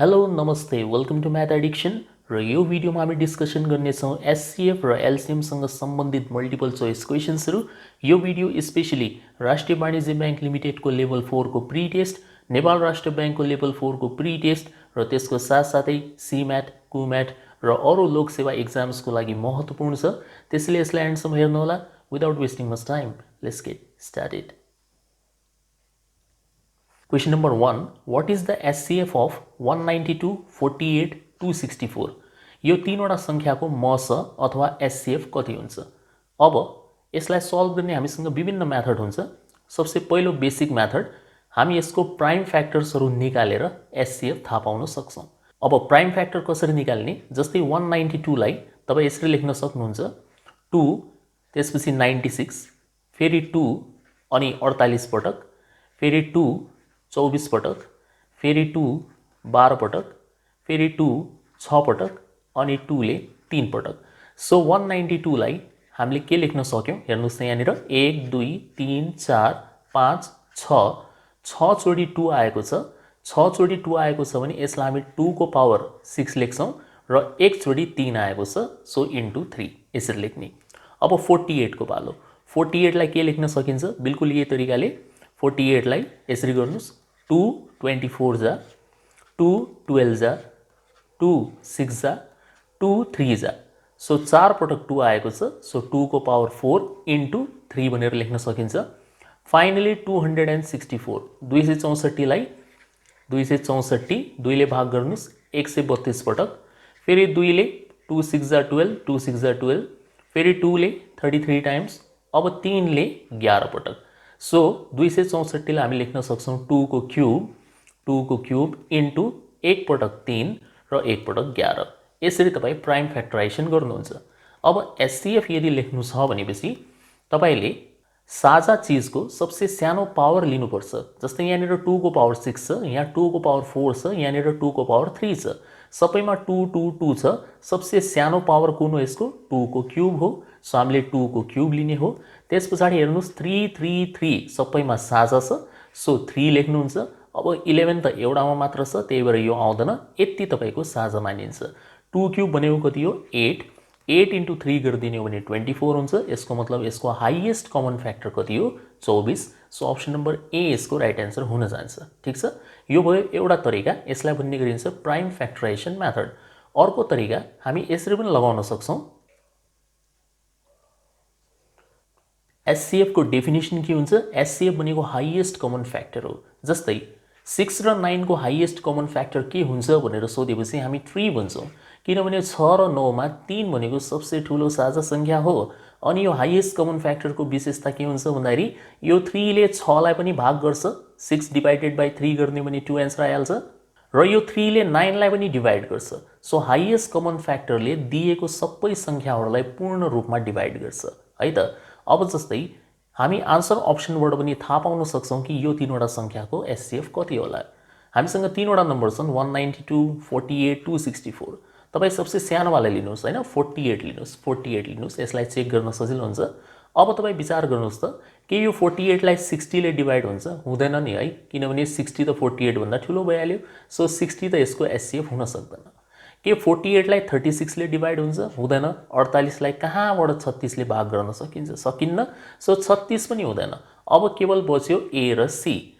Hello नमस्ते welcome two math addiction र यो भिडियोमा हामी डिस्कसन गर्नेछौँ एचसीएफ र एलसीएमसँग सम्बन्धित मल्टिपल चोइस क्वेशन्सहरू। यो भिडियो स्पेशली राष्ट्रिय वाणिज्य बैंक लिमिटेडको लेभल 4 को प्री टेस्ट, नेपाल राष्ट्र बैंकको लेभल 4 को प्री टेस्ट र त्यसको साथसाथै सीम्याट, कुम्याट र अरू लोकसेवा एक्जाम्सको लागि महत्त्वपूर्ण छ। त्यसैले यसलाई एन्डसम्म हेर्नुहोला। Without wasting much time, let's get started. Question number 1. What is the SCF of 192, 48, 264? यो तीनवटा संख्याको मस अथवा SCF कति हुन्छ? अब यसलाई सल्भ गर्ने हामीसँग विभिन्न मेथड हुन्छ। सबसे पहिलो बेसिक मेथड, हामी यसको प्राइम फ्याक्टर्सहरू निकालेर SCF थाहा पाउन सक्छौं। अब प्राइम फ्याक्टर कसरी निकाल्ने? जस्तै 192 लाई तपाई यसरी लेख्न सक्नुहुन्छ 2 त्यसपछि 96 फेरि 2 अनि 48 पटक फेरि 2 24 पटक फेरि 2 12 पटक फेरि 2 6 पटक अनि 2 ले 3 पटक। सो 192 लाई हामीले के लेख्न सक्यौं? हेर्नुस् त यहाँनिर 1 2 3 4 5 6 6 चोटी 2 आएको छ। 6 चोटी 2 आएको छ भने यसलाई हामी 2 को पावर 6 लेख्छौं र 1 चोटी 3 आएको छ, सो इन्टु 3 यसरी लेख्ने। अब 48 को पालो। 48 लाई के लेख्न सकिन्छ? बिल्कुल यही तरिकाले 48 लाई यसरी गर्नुस् 2 24 जा 2 12 जा 2 6 जा 2 3 जा, सो 4 पटक 2 आएको छ, सो 2 को पावर 4 इन्टु 3 भनेर लेख्न सकिन्छ। फाइनली 264 264 लाई 264 2 ले भाग गर्नुस् 132 पटक फेरि 2 ले 2 6 जा 12 2 6 जा 12 फेरि 2 ले 33 टाइम्स, अब 3 ले 11 पटक। सो 264 लाई हामी लेख्न सक्छौं 2 को क्यूब इन्टु 1 पटक 3 र 1 पटक 11। यसरी तपाई प्राइम फ्याक्टराइजेसन गर्नुहुन्छ। अब एचसीएफ यदि लेख्नु छ भनेपछि तपाईले साझा चीजको सबसे सानो पावर लिनुपर्छ। जस्तै यहाँनिर 2 को पावर 6 छ, यहाँ 2 को पावर 4 छ, यहाँनिर 2 को पावर 3 छ, सबैमा 2 2 2 छ। सबसे सानो पावर कुन हो? यसको 2 को क्यूब हो, सो हामीले 2 को क्यूब लिने हो। त्यसपछि हेर्नुस् 3 3 3 सबैमा साझा छ, सो 3 लेख्नुहुन्छ। अब 11 त एउटामा मात्र छ, त्यही भएर यो आउँदैन, यति तपाईको साझा मानिन्छ। 2 क्यूब भनेको कति हो? 8 8 इन्टु 3 गरिदिने हो भने 24 हुन्छ। यसको मतलब यसको हाईएस्ट कमन फ्याक्टर कति हो? 24। सो अप्सन नम्बर ए यसको राइट एन्सर हुन जान्छ। ठीक छ, यो भयो एउटा तरिका, यसलाई भन्ने गरिन्छ प्राइम फ्याक्टराइजेसन मेथड। अर्को तरिका हामी यसरी पनि लगाउन सक्छौं। एचसीएफ को डेफिनेसन के हुन्छ? एचसीएफ भनेको हाईएस्ट कमन फ्याक्टर हो। जस्तै 6 र 9 को हाईएस्ट कमन फ्याक्टर के हुन्छ भनेर सोधेपछि हामी 3 भन्छौं, किनभने 6 र 9 मा 3 भनेको सबसे ठूलो साझा संख्या हो। अनि यो हाईएस्ट कमन फ्याक्टर को विशेषता के हुन्छ भन्दाखेरि यो 3 ले 6 लाई पनि भाग गर्छ। 6 डिवाइडेड बाइ 3 गर्ने भने 2 आन्सर आइहाल्छ, र यो 3 ले 9 लाई पनि डिवाइड गर्छ। सो हाईएस्ट कमन फ्याक्टरले दिएको सबै संख्याहरूलाई पूर्ण रूपमा डिवाइड गर्छ है त। अब जस्तै हामी आन्सर अप्सनबाट पनि थाहा पाउन सक्छौं कि यो तीनवटा संख्याको एचसीएफ कति होला। हामीसँग तीनवटा नम्बर छन् 192, 48, 264। तपाई सबसे सानो वाला लिनुस् हैन, 48 लिनुस्। 48 लिनुस्, यसलाई चेक गर्न सजिलो हुन्छ। अब तपाई विचार गर्नुस् त के यो 48 लाई 60 ले डिवाइड हुन्छ? हुँदैन नि है, किनभने 60 त 48 भन्दा ठूलो भइहाल्यो, सो 60 त यसको एचसीएफ हुन सक्दैन। के 48 लाई 36 ले डिवाइड हुन्छ? हुँदैन। 48 लाई कहाँबाट 36 ले भाग गर्न सकिन्छ? सकिन्न, सो 36 पनि हुँदैन। अब केवल बच्यो ए र सी।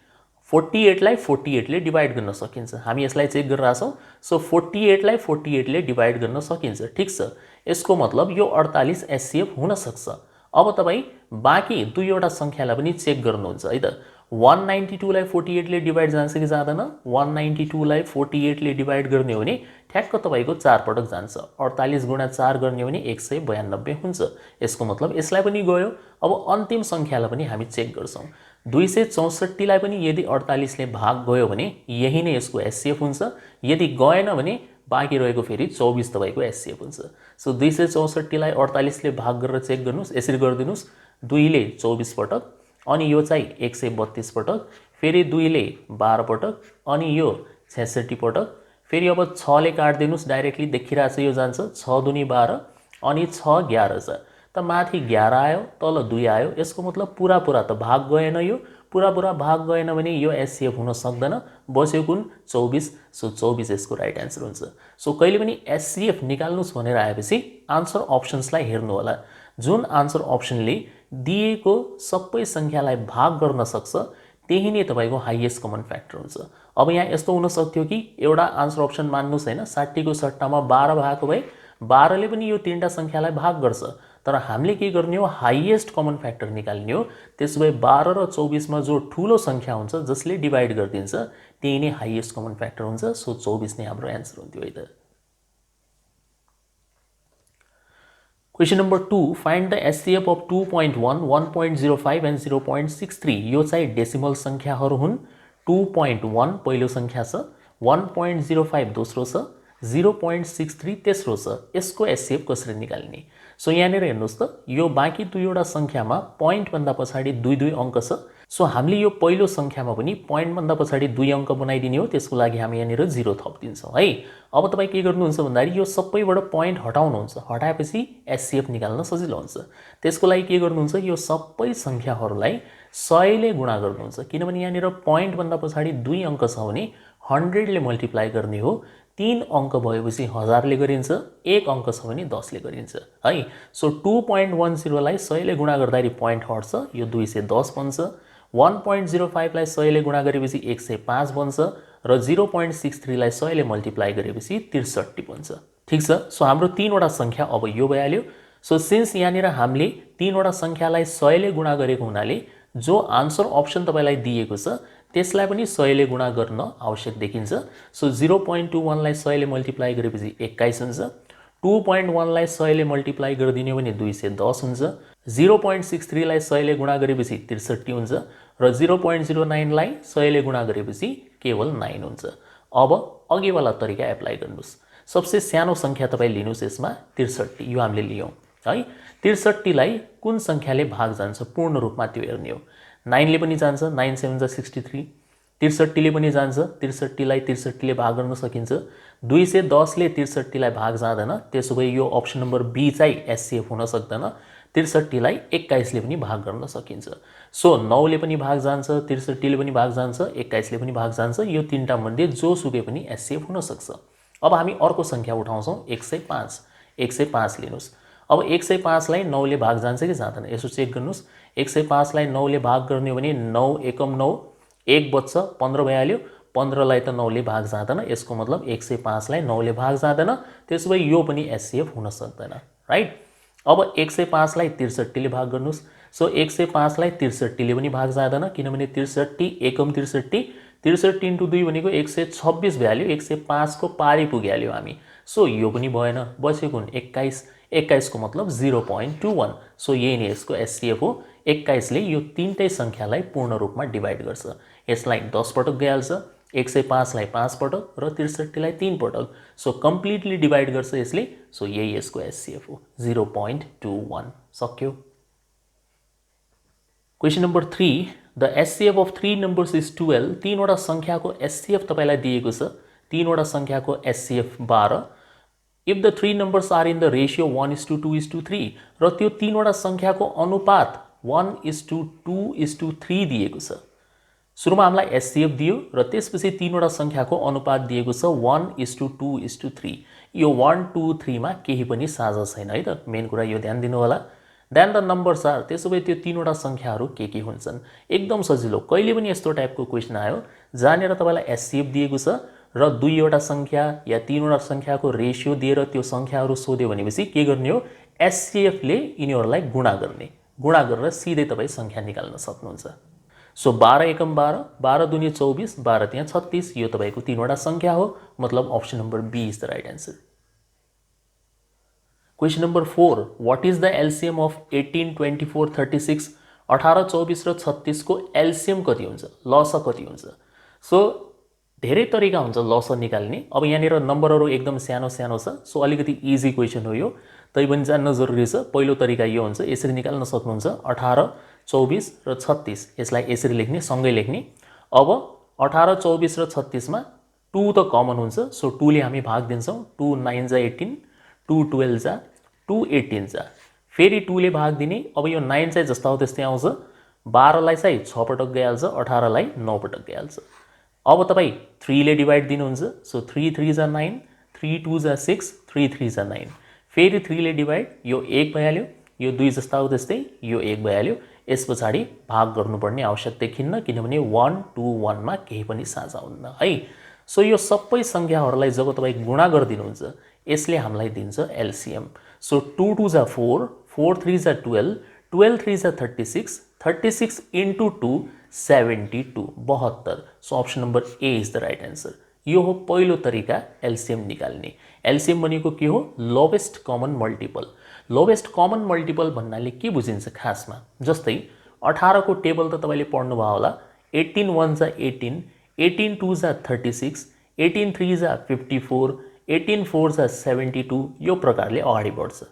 48 लाई 48 ले डिवाइड गर्न सकिन्छ, हामी यसलाई चेक गरिरहेका छौं। सो 48 लाई 48 ले डिवाइड गर्न सकिन्छ, ठीक छ। यसको मतलब यो 48 एचसीएफ हुन सक्छ। अब तपाई बाँकी दुईवटा संख्यालाई पनि चेक गर्नुहुन्छ है त। 192 लाई 48 ले डिवाइड जान्छ कि जाँदैन? 192 लाई 48 ले डिवाइड गर्ने हो भने ठ्याक्क तपाईको 4 पटक जान्छ। 48 गुणा 4 गर्ने हो भने 192 हुन्छ। यसको मतलब यसलाई पनि गयो। अब अन्तिम संख्यालाई पनि हामी चेक गर्छौं। 264 लाई पनि यदि 48 ले भाग गयो भने यही नै यसको एचसीएफ हुन्छ। यदि गएन भने बाँकी रहेको फेरि 24 तपाईको एचसीएफ हुन्छ। सो 264 लाई 48 ले भाग गरेर चेक गर्नुस्, यसरी गरिदिनुस् 2 ले 24 पटक अनि यो चाहिँ 132 पटक, फेरि 2 ले 12 पटक अनि यो 66 पटक, फेरि अब 6 ले काट्दिनुस्, डाइरेक्टली देखिरहेछ यो जान्छ 6 दुनी 12 अनि 6 11 छ। त माथि 11 आयो, तल 2 आयो। यसको मतलब पुरा त भाग गएन, यो पुरा पुरा भाग गएन भने यो एचसीएफ हुन सक्दैन। बस्यो कुन 24, सो 24 यसको राइट आन्सर हुन्छ। सो कहिले पनि एचसीएफ निकाल्नुस् भनेर आएपछि आन्सर अप्सन्सलाई हेर्नु होला। जुन आन्सर अप्सनले दिएको सबै संख्यालाई भाग गर्न सक्छ त्यही नै तपाईको हाईएस्ट कमन फ्याक्टर हुन्छ। अब यहाँ यस्तो हुन सक्थ्यो कि एउटा आन्सर अप्सन मान्नुस् हैन, 60 को सट्टामा 12 भएको भए 12 ले पनि यो तीनटा संख्यालाई भाग गर्छ, तर हामीले के गर्ने हो, हाईएस्ट कमन फ्याक्टर निकाल्ने हो। त्यसोभए 12 र 24 मा जो ठूलो संख्या हुन्छ जसले डिवाइड गरिदिन्छ त्यही नै हाईएस्ट कमन फ्याक्टर हुन्छ। सो 24 नै हाम्रो आन्सर हुन्थ्यो है त। Question number 2, find the HCF of 2.1, 1.05 and 0.63। यो चाहिँ डेसिमल संख्याहरू हुन्। 2.1 पहिलो संख्या छ, 1.05 दोस्रो छ, 0.63 तेस्रो छ। यसको एचसीएफ कसरी निकाल्ने? सो यहाँनिर हेर्नुस् त, यो बाँकी दुईवटा संख्यामा पोइन्ट भन्दा पछाडि दुई दुई अंक छ। सो हामीले यो पहिलो संख्यामा पनि पोइन्ट भन्दा पछाडि दुई अंक बनाइदिने हो। त्यसको लागि हामी यहाँनिर 0 थप्दिन्छौँ है। अब तपाईं के गर्नुहुन्छ भन्दाखेरि यो सबैबाट पोइन्ट हटाउनुहुन्छ। हटाएपछि एचसीएफ निकाल्न सजिलो हुन्छ। त्यसको लागि के गर्नुहुन्छ, यो सबै संख्याहरूलाई 100 ले गुणा गर्नुहुन्छ, किनभने यहाँनिर पोइन्ट भन्दा पछाडि दुई अंक छ भने 100 ले मल्टिप्लाई गर्ने हो। 3 अंक भएपछि 1000 ले गरिन्छ, 1 अंक छ भने 10 ले गरिन्छ है। सो 2.10 लाई 100 ले गुणा गर्दाखेरि पोइन्ट हट्छ, यो 210 बन्छ। 1.05 लाई 100 ले गुणा गरेपछि 105 बन्छ र 0.63 लाई 100 ले मल्टिप्लाई गरेपछि 63 बन्छ। ठीक छ। सो हाम्रो तीनवटा संख्या अब यो भइहाल्यो। सो सिन्स यहाँनिर हामीले तीनवटा संख्यालाई 100 ले गुणा गरेको हुनाले जो आन्सर अप्सन तपाईलाई दिएको छ त्यसलाई पनि 100 ले गुणा गर्न आवश्यक देखिन्छ। सो 0.21 लाई 100 ले मल्टिप्लाई गरेपछि 21 हुन्छ। 2.1 लाई 100 ले मल्टिप्लाई गरिदिने भने 210 हुन्छ। 0.63 लाई 100 ले गुणा गरेपछि 63 हुन्छ र 0.09 लाई 100 ले गुणा गरेपछि केवल 9 हुन्छ। अब अघिवाला तरिका एप्लाई गर्नुस्। सबसे सानो संख्या तपाई लिनुस्, यसमा 63 यो हामीले लियौं है। 63 लाई कुन संख्याले भाग जान्छ पूर्ण रूपमा त्यो हेर्ने हो। 9 ले पनि जान्छ, 9 7 जा 63। 63 ले पनि जान्छ, 63 लाई 63 ले भाग गर्न सकिन्छ। 210 ले 63 लाई भाग जाँदैन, त्यसोभए यो अप्सन नम्बर बी चाहिँ एचसीएफ हुन सक्दैन। 63 लाई 21 ले पनि भाग गर्न सकिन्छ। सो 9 ले पनि भाग जान्छ, 63 ले पनि भाग जान्छ, 21 ले पनि भाग जान्छ। यो तीनटा मध्ये जो सुकै पनि एचसीएफ हुन सक्छ। अब हामी अर्को संख्या उठाउँछौं 105। 105 लिनुस्। अब 105 लाई 9 ले भाग जान्छ कि जाँदैन यसो चेक गर्नुस्। 105 लाई 9 ले भाग गर्ने हो भने 9 एकम 9, 1 बच्छ 15 भइहाल्यो। 15 लाई त 9 ले भाग जाँदैन, यसको मतलब 105 लाई 9 ले भाग जाँदैन, त्यसोभए यो पनि एचसीएफ हुन सक्दैन राइट। अब 105 लाई 63 ले भाग गर्नुस्। सो 105 लाई 63 ले पनि भाग जाँदैन, किनभने 63 एकम 63, 63 into 2 भनेको 126 भ्याल्यु, 105 को पारी पुगिहाल्यो हामी। सो यो पनि भएन, बस्यो कुन 21। 21 को मतलब 0.21। सो यही नै यसको एचसीएफ हो। 21 ले यो तीनटै संख्यालाई पूर्ण रूपमा डिवाइड गर्छ। यसलाई 10 पटक गइहाल्छ, 105 लाई 5 पटक र 63 लाई 3 पटक। सो कम्प्लिटली डिवाइड गर्छ यसले। सो यही यसको एचसीएफ हो 0.21। सक्यो। Question number 3, the HCF of 3 numbers is 12। तीनवटा संख्याको एचसीएफ तपाईलाई दिएको छ। तीनवटा संख्याको HCF 12। If the 3 numbers are in the ratio 1:2:3 र त्यो तीनवटा संख्याको अनुपात 1:2:3 दिएको छ। सुरुमा हामीलाई एचसीएफ दियो र त्यसपछि तीनवटा संख्याको अनुपात दिएको छ 1:2:3। यो 1 2 3 मा केही पनि साझा छैन है त, मेन कुरा यो ध्यान दिनु होला। देन द नम्बर्स आर, त्यसोभए त्यो तीनवटा संख्याहरू के हुन्छन्। एकदम सजिलो, कहिले पनि यस्तो टाइपको क्वेशन आयो जहाँनिर तपाईलाई एचसीएफ दिएको छ र दुईवटा संख्या या तीनवटा संख्याको रेशियो दिएर त्यो संख्याहरू सोध्यो भनेपछि के गर्ने हो, एचसीएफ ले यिनीहरूलाई गुणा गर्ने। गुणा गरेर सिधै तपाई संख्या निकाल्न सक्नुहुन्छ। सो 12 एकम 12, 12 दुनी 24, 12 त्यहाँ 36। यो तपाईको तीनवटा संख्या हो, मतलब option number B is the right answer. Question number 4, what is the LCM of 18 24 36। 18 24 र 36 को एलसीएम कति हुन्छ, लसा कति हुन्छ। सो धेरै तरिका हुन्छ लसा निकाल्ने। अब यहाँनिर नम्बरहरू एकदम सानो सानो छ, सो अलिकति इजी क्वेशन हो यो, तैपनि जान्न जरुरी छ। पहिलो तरिका यो हुन्छ, यसरी निकाल्न सक्नुहुन्छ 18 24 र 36। यसलाई यसरी लेख्ने, सँगै लेख्ने। अब 18 24 र 36 मा 2 त कमन हुन्छ, सो 2 ले हामी भाग दिन्छौं। 2 9 जा 18, 2 12 जा, 2 18 जा। फेरि 2 ले भाग दिने। अब यो 9 चाहिँ जस्ता हो त्यस्तै आउँछ। 12लाई चाहिँ 6 पटक गइहाल्छ, 18लाई 9 पटक गइहाल्छ। अब तपाईँ 3 ले डिभाइड दिनुहुन्छ, सो 3 3 जा 9, 3 2 जा 6, 3 3 जा 9, फेरि 3 ले डिभाइड, यो 1 भइहाल्यो, यो 2 जस्ता हो त्यस्तै यो 1 भइहाल्यो। यस पछाडि भाग गर्नुपर्ने आवश्यक देखिन्न, किनभने 1 2 1 मा केही पनि साझा हुन्न है। सो यो सबै संख्याहरूलाई जब तपाईँ गुणा गरिदिनुहुन्छ, यसले हामीलाई दिन्छ एलसीएम। सो 2 2 जा 4, 4 3 जा 12, 12 3 जा 36, 36 into 2 72, 72। So option number A is the right answer. यो हो पहिलो तरिका एलसीएम निकाल्ने। एलसीएम भनेको के हो? Lowest common multiple. Lowest common multiple भन्नाले के बुझिन्छ खासमा? जस्तै 18 को टेबल त तपाईले पढ्नु भयो होला। 18 1 जा 18, 18 2 जा 36, 18 3 जा 54, 18 4 जा 72, यो प्रकारले अगाडि बढ्छ।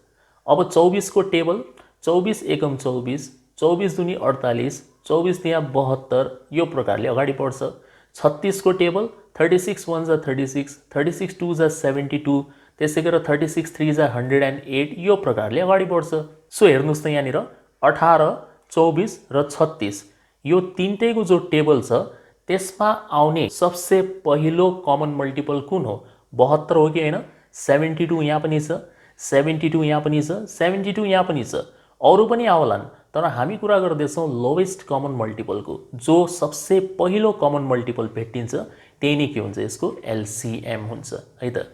अब 24 को टेबल, 24 एकम 24, 24 दुनी 48, 24 तिया 72, यो प्रकारले अगाडि बढ्छ। 36 को टेबल, 36 1 जा 36, 36 2 जा 72, त्यसै गरेर 36 3 जा 108, यो प्रकारले अगाडि बढ्छ। सो हेर्नुस् त यहाँनिर 18, 24 र 36 यो तीनटैको जो टेबल छ त्यसमा आउने सबसे पहिलो कमन मल्टिपल कुन हो? 72 हो कि हैन? 72 यहाँ पनि छ, 72 यहाँ पनि छ, 72 यहाँ पनि छ, अरु पनि आउलान्, तर हामी कुरा गर्दैछौँ लोवेस्ट कमन मल्टिपलको। जो सबसे पहिलो कमन मल्टिपल भेटिन्छ त्यही नै के हुन्छ? यसको एलसीएम हुन्छ है त।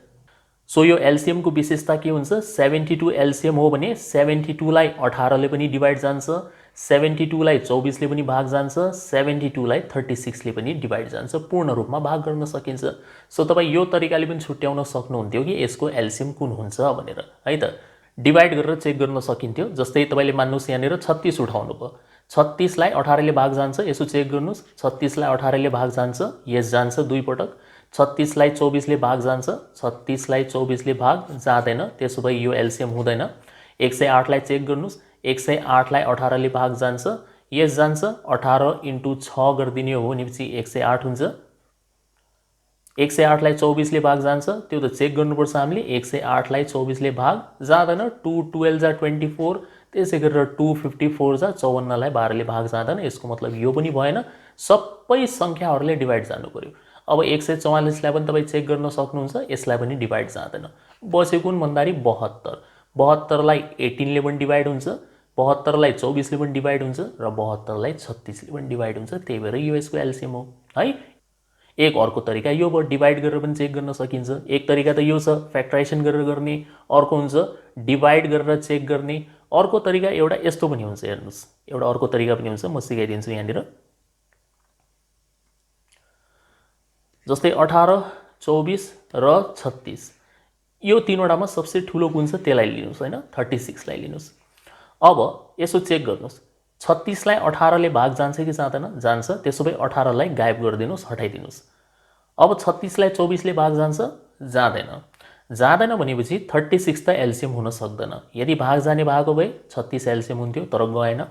सो यो एलसीएम को विशेषता के हुन्छ? 72 एलसीएम हो भने 72 लाई 18 ले पनि डिवाइड जान्छ, 72 लाई 24 ले पनि भाग जान्छ, 72 लाई 36 ले पनि डिवाइड जान्छ, पूर्ण रूपमा भाग गर्न सकिन्छ। सो तपाईं यो तरिकाले पनि छुट्याउन सक्नुहुन्थ्यो कि यसको एलसीएम कुन हुन्छ भनेर है त। डिवाइड गरेर चेक गर्न सकिन्थ्यो। जस्तै तपाईले मान्नुस् यहाँनिर 36 उठाउनु भयो, 36 लाई 18 ले भाग जान्छ, यसो चेक गर्नुस्। 36 लाई 18 ले भाग जान्छ, यस जान्छ 2 पटक। 36 लाई 24 ले भाग जान्छ, 36 लाई 24 ले भाग जाँदैन, त्यसो भए यो एलसीएम हुँदैन। 108 लाई चेक गर्नुस्, 108 लाई 18 ले भाग जान्छ, यस जान्छ, 18 into 6 गरिदिने हो भनेपछि 108 हुन्छ। 108 लाई 24 ले भाग जान्छ, त्यो त चेक गर्नुपर्छ हामीले। 108 लाई 24 ले भाग जाँदैन, 2 12 जा 24, त्यसै गरेर 254 जा 54 लाई 12 ले भाग जाँदैन, यसको मतलब यो पनि भएन। सबै संख्याहरूले डिवाइड जानु पर्यो। अब 144 लाई पनि तपाईं चेक गर्न सक्नुहुन्छ, यसलाई पनि डिवाइड जाँदैन। बस्यो कुन भन्दाखेरि 72, 72 लाई 18 ले पनि डिवाइड हुन्छ, 72 लाई 24 ले पनि डिवाइड हुन्छ र 72 लाई 36 ले पनि डिवाइड हुन्छ, त्यही भएर यो यसको एलसीएम हो है। एक अर्को तरिका यो भयो, डिवाइड गरेर पनि चेक गर्न सकिन्छ। एक तरिका त यो छ फ्याक्टराइजेसन गरेर गर्ने, अर्को हुन्छ डिवाइड गरेर चेक गर्ने, अर्को तरिका एउटा यस्तो पनि हुन्छ। हेर्नुस्, एउटा अर्को तरिका पनि हुन्छ, म सिकाइदिन्छु यहाँनिर। जस्तै 18, 24 र 36 यो तीनवटामा सबसे ठुलो कुन छ त्यसलाई लिनुस् हैन, 36 लाई लिनुस्। अब यसो चेक गर्नुस्, 36 लाई 18 ले भाग जान्छ कि जाँदैन? जान्छ, त्यसो भए 18 लाई गायब गरिदिनुस्, हटाइदिनुस्। अब 36 लाई 24 ले भाग जान्छ? जाँदैन। जाँदैन भनेपछि 36 त एलसीएम हुन सक्दैन। यदि भाग जाने भएको भए 36 एलसीएम हुन्थ्यो, तर गएन।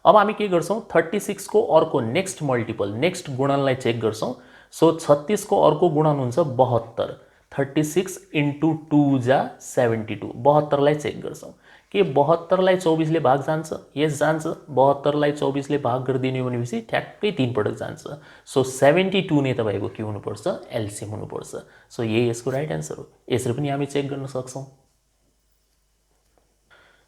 अब हामी के गर्छौं? 36 को अर्को नेक्स्ट मल्टिपल, नेक्स्ट गुणनलाई चेक गर्छौं। सो 36 को अर्को गुणन हुन्छ 72, 36 into 2 जा 72, 72 लाई चेक गर्छौं के 72 लाई 24 ले भाग जान्छ? यस जान्छ। 72 लाई 24 ले भाग गरिदिने भनेपछि ठ्याक्कै 3 पटक जान्छ। सो 72 नै तपाईको के हुनुपर्छ? एलसीएम हुनुपर्छ। सो यही यसको राइट आन्सर हो। यसरी पनि हामी चेक गर्न सक्छौं।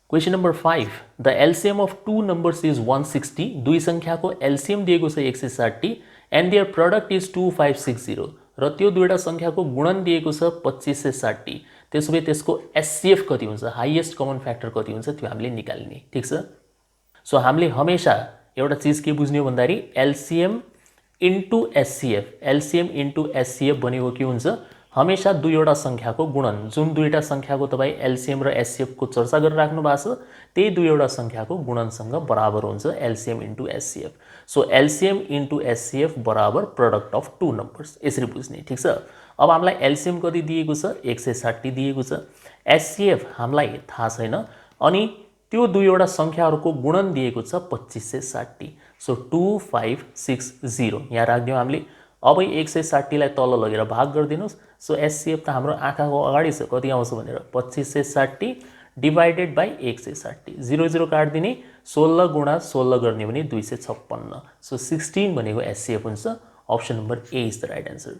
Question number 5, the LCM of two numbers is 160। दुई संख्याको एलसीएम दिएको छ 160 एन्ड देयर प्रोडक्ट इज 2560 र त्यो दुईटा संख्याको गुणन दिएको छ 2560। त्यसो भए त्यसको एचसीएफ कति हुन्छ? हाईएस्ट कमन फ्याक्टर कति हुन्छ? त्यो हामीले निकाल्ने, ठीक छ। सो हामीले हमेशा एउटा चीज के बुझ्ने हो भन्दाखेरि LCM into HCF, LCM into HCF भनेको के हुन्छ? हमेशा दुईवटा संख्याको गुणन, जुन दुईटा संख्याको तपाईं एलसीएम र एचसीएफ को चर्चा गरिराख्नु भएको छ त्यही दुईवटा संख्याको गुणनसँग बराबर हुन्छ LCM into HCF. So LCM into HCF बराबर प्रोडक्ट अफ टू नंबर्स, यसरी बुझ्ने, ठीक छ। अब हामीलाई एलसीएम कति दिएको छ? 160 दिएको छ। एचसीएफ हामीलाई थाहा छैन, अनि त्यो दुईवटा संख्याहरूको गुणन दिएको छ 2560। सो 2560 यहाँ राख्दियौ हामीले। अब 160 लाई तल लगेर भाग गरिदिनुस्। सो एचसीएफ त हाम्रो आँखाको अगाडि छ, कति आउँछ भनेर 2560 डिवाइडेड बाई 160 0 0 काटिदिने 16 गुणा 16 गर्ने भने 256 सो 16 भनेको एससीएफ हुन्छ option number A is the right answer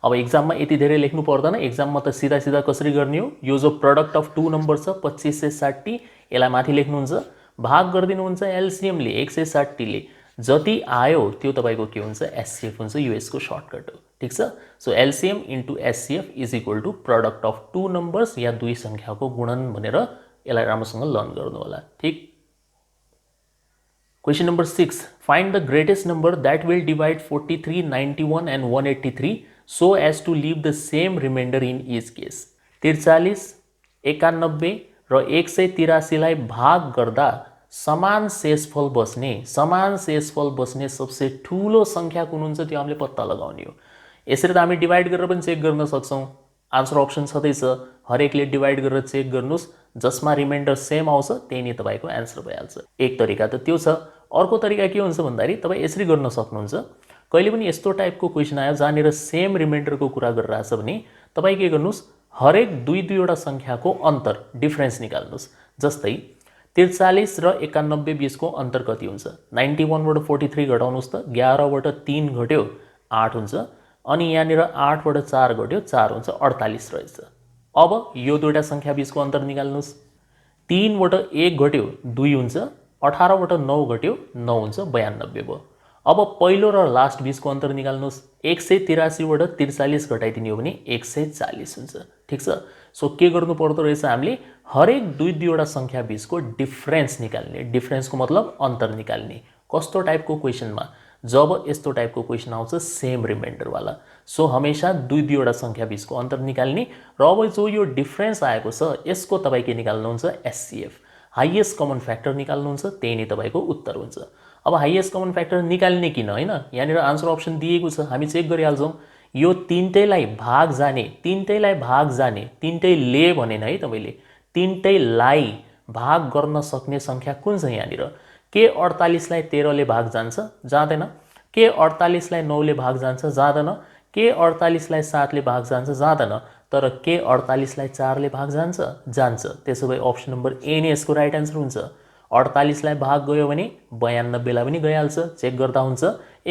अब एक्जाममा यति धेरै लेख्नु पर्दैन एक्जाममा त सीधा सीधा कसरी गर्ने हो यो जो प्रोडक्ट अफ टू नम्बर छ 2560 यसलाई माथि लेख्नुहुन्छ भाग गरिदिनुहुन्छ एलसीएमले 160 ले जति आयो त्यो तपाईको के हुन्छ एससीएफ हुन्छ यो यसको सर्टकट हो ठीक छ so LCM into HCF is equal to product of two numbers या दुई संख्याको गुणन भनेर यसलाई राम्रोसँग लर्न गर्नु होला ठीक Question number 6. Find the greatest number that will divide 43, 91 and 183 so as to leave the same remainder in each case. 43, 91 र 183 लाई भाग गर्दा समान शेषफल बस्ने सबसे ठूलो संख्या कुन हुन्छ त्यो हामीले पत्ता लगाउने हो यसरी त हामी डिवाइड गरेर पनि चेक गर्न सक्छौं आन्सर अप्सन छदैछ हरेकले डिवाइड गरेर चेक गर्नुस् जसमा रिमाइन्डर सेम आउँछ त्यही नै तपाईको आन्सर भइहाल्छ एक तरिका त त्यो छ अर्को तरिका के हुन्छ भन्दाखेरि तपाई यसरी गर्न सक्नुहुन्छ कहिले पनि यस्तो टाइपको क्वेशन आयो जहाँनिर सेम रिमाइन्डरको कुरा गरिरहेछ भने तपाई के गर्नुस् हरेक दुई दुईवटा संख्याको अन्तर डिफरेन्स निकाल्नुस् जस्तै 43 र 91 बीचको अन्तर कति हुन्छ 91 बाट 43 घटाउनुस् त 11 बाट 3 घट्यो 8 हुन्छ अनि यहाँनिर 8 बाट 4 घट्यो 4 हुन्छ 48 रहेछ अब यो दुईटा संख्या बीचको अन्तर निकाल्नुस् 3 बाट 1 घट्यो 2 हुन्छ 18 बाट 9 घट्यो 9 हुन्छ 92 भयो अब पहिलो र लास्ट बीचको अन्तर निकाल्नुस् 183 बाट 43 घटाइदिने हो भने 140 हुन्छ ठीक छ सो के गर्नु पर्दो रहेछ हामीले हरेक दुई दुईवटा संख्या बीचको डिफरेन्स निकाल्ने डिफरेन्सको मतलब अन्तर निकाल्ने कस्तो टाइपको क्वेशनमा जब यस्तो टाइपको क्वेशन आउँछ सेम रिमाइन्डर वाला सो हमेशा दुई दुईवटा संख्या बीचको अन्तर निकाल्ने र अब जो यो डिफरेन्स आएको छ यसको तपाई के निकाल्नुहुन्छ एचसीएफ हाईएस्ट कमन फ्याक्टर निकाल्नुहुन्छ त्यही नै तपाईको उत्तर हुन्छ अब हाईएस्ट कमन फ्याक्टर निकाल्ने किन हैन यहाँनिर आन्सर अप्सन दिएको छ हामी चेक गरिहाल्छौं यो तीनटैलाई भाग जाने तीनटैले भनेन है तपाईले तीनटैलाई भाग गर्न सक्ने संख्या कुन छ यहाँनिर के 48 लाई 13 ले भाग जान्छ जाँदैन के 48 लाई 9 ले भाग जान्छ जाँदैन के 48 लाई 7 ले भाग जान्छ जाँदैन तर के 48 लाई 4 ले भाग जान्छ जान्छ त्यसोभए अप्सन नम्बर ए नै यसको राइट आन्सर हुन्छ 48 लाई भाग गयो भने 92 लाई पनि गइहाल्छ चेक गर्दा हुन्छ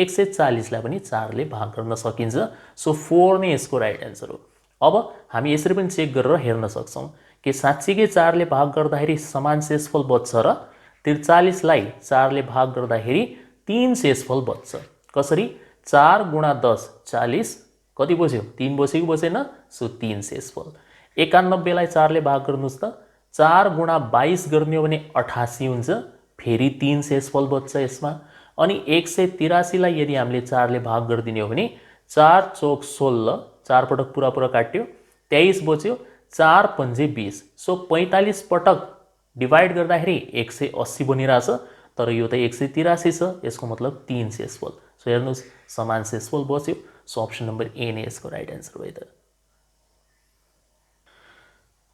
140 लाई पनि 4 ले भाग गर्न सकिन्छ सो 4 नै यसको राइट आन्सर हो अब हामी यसरी पनि चेक गरेर हेर्न सक्छौं के साच्चीकै 4 ले भाग गर्दाखेरि समान शेषफल बच्छ र 43 लाई 4 ले भाग गर्दाखेरि 3 शेषफल बच्छ कसरी 4 गुणा 10 40 कति बस्यो 3 बसेको बसेन सो 3 शेषफल 91 लाई 4 ले भाग गर्नुस् त 4 गुणा 22 गर्ने हो भने 88 हुन्छ फेरि 3 शेषफल बच्छ यसमा अनि 183 लाई यदि हामीले 4 ले भाग गरिदिने हो भने 4 चौक 16 4 पटक पुरा पुरा काट्यो 23 बच्यो 4 पंजे 20 सो 45 पटक डिवाइड गर्दाखेरि 180 बनिरहेछ तर यो त 183 छ यसको मतलब 3 शेषफल सो हेर्नुस् समान शेषफल बच्यो सो अप्सन नम्बर ए नै यसको राइट आन्सर भयो त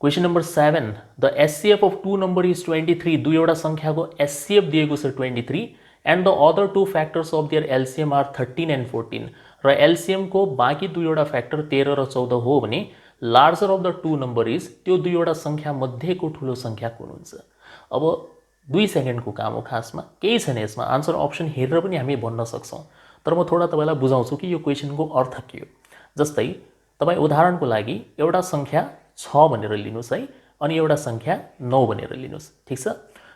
question number 7 the HCF of two number is 23 दुईवटा संख्याको एचसीएफ दिएको छ 23 and the other two factors of their LCM are 13 and 14 र एलसीएम को बाँकी दुईवटा फ्याक्टर 13 र 14 हो भने larger of the two number is त्यो दुईवटा संख्या मध्येको ठूलो संख्या कुन हुन्छ अब 2 सेकेन्डको काम हो खासमा केही छैन यसमा आन्सर अप्सन हेरेर पनि हामी भन्न सक्छौं तर म थोडा तपाईलाई बुझाउँछु कि यो क्वेशनको अर्थ के हो जस्तै तपाई उदाहरणको लागि एउटा संख्या 6 भनेर लिनुस् है अनि एउटा संख्या 9 भनेर लिनुस् ठीक छ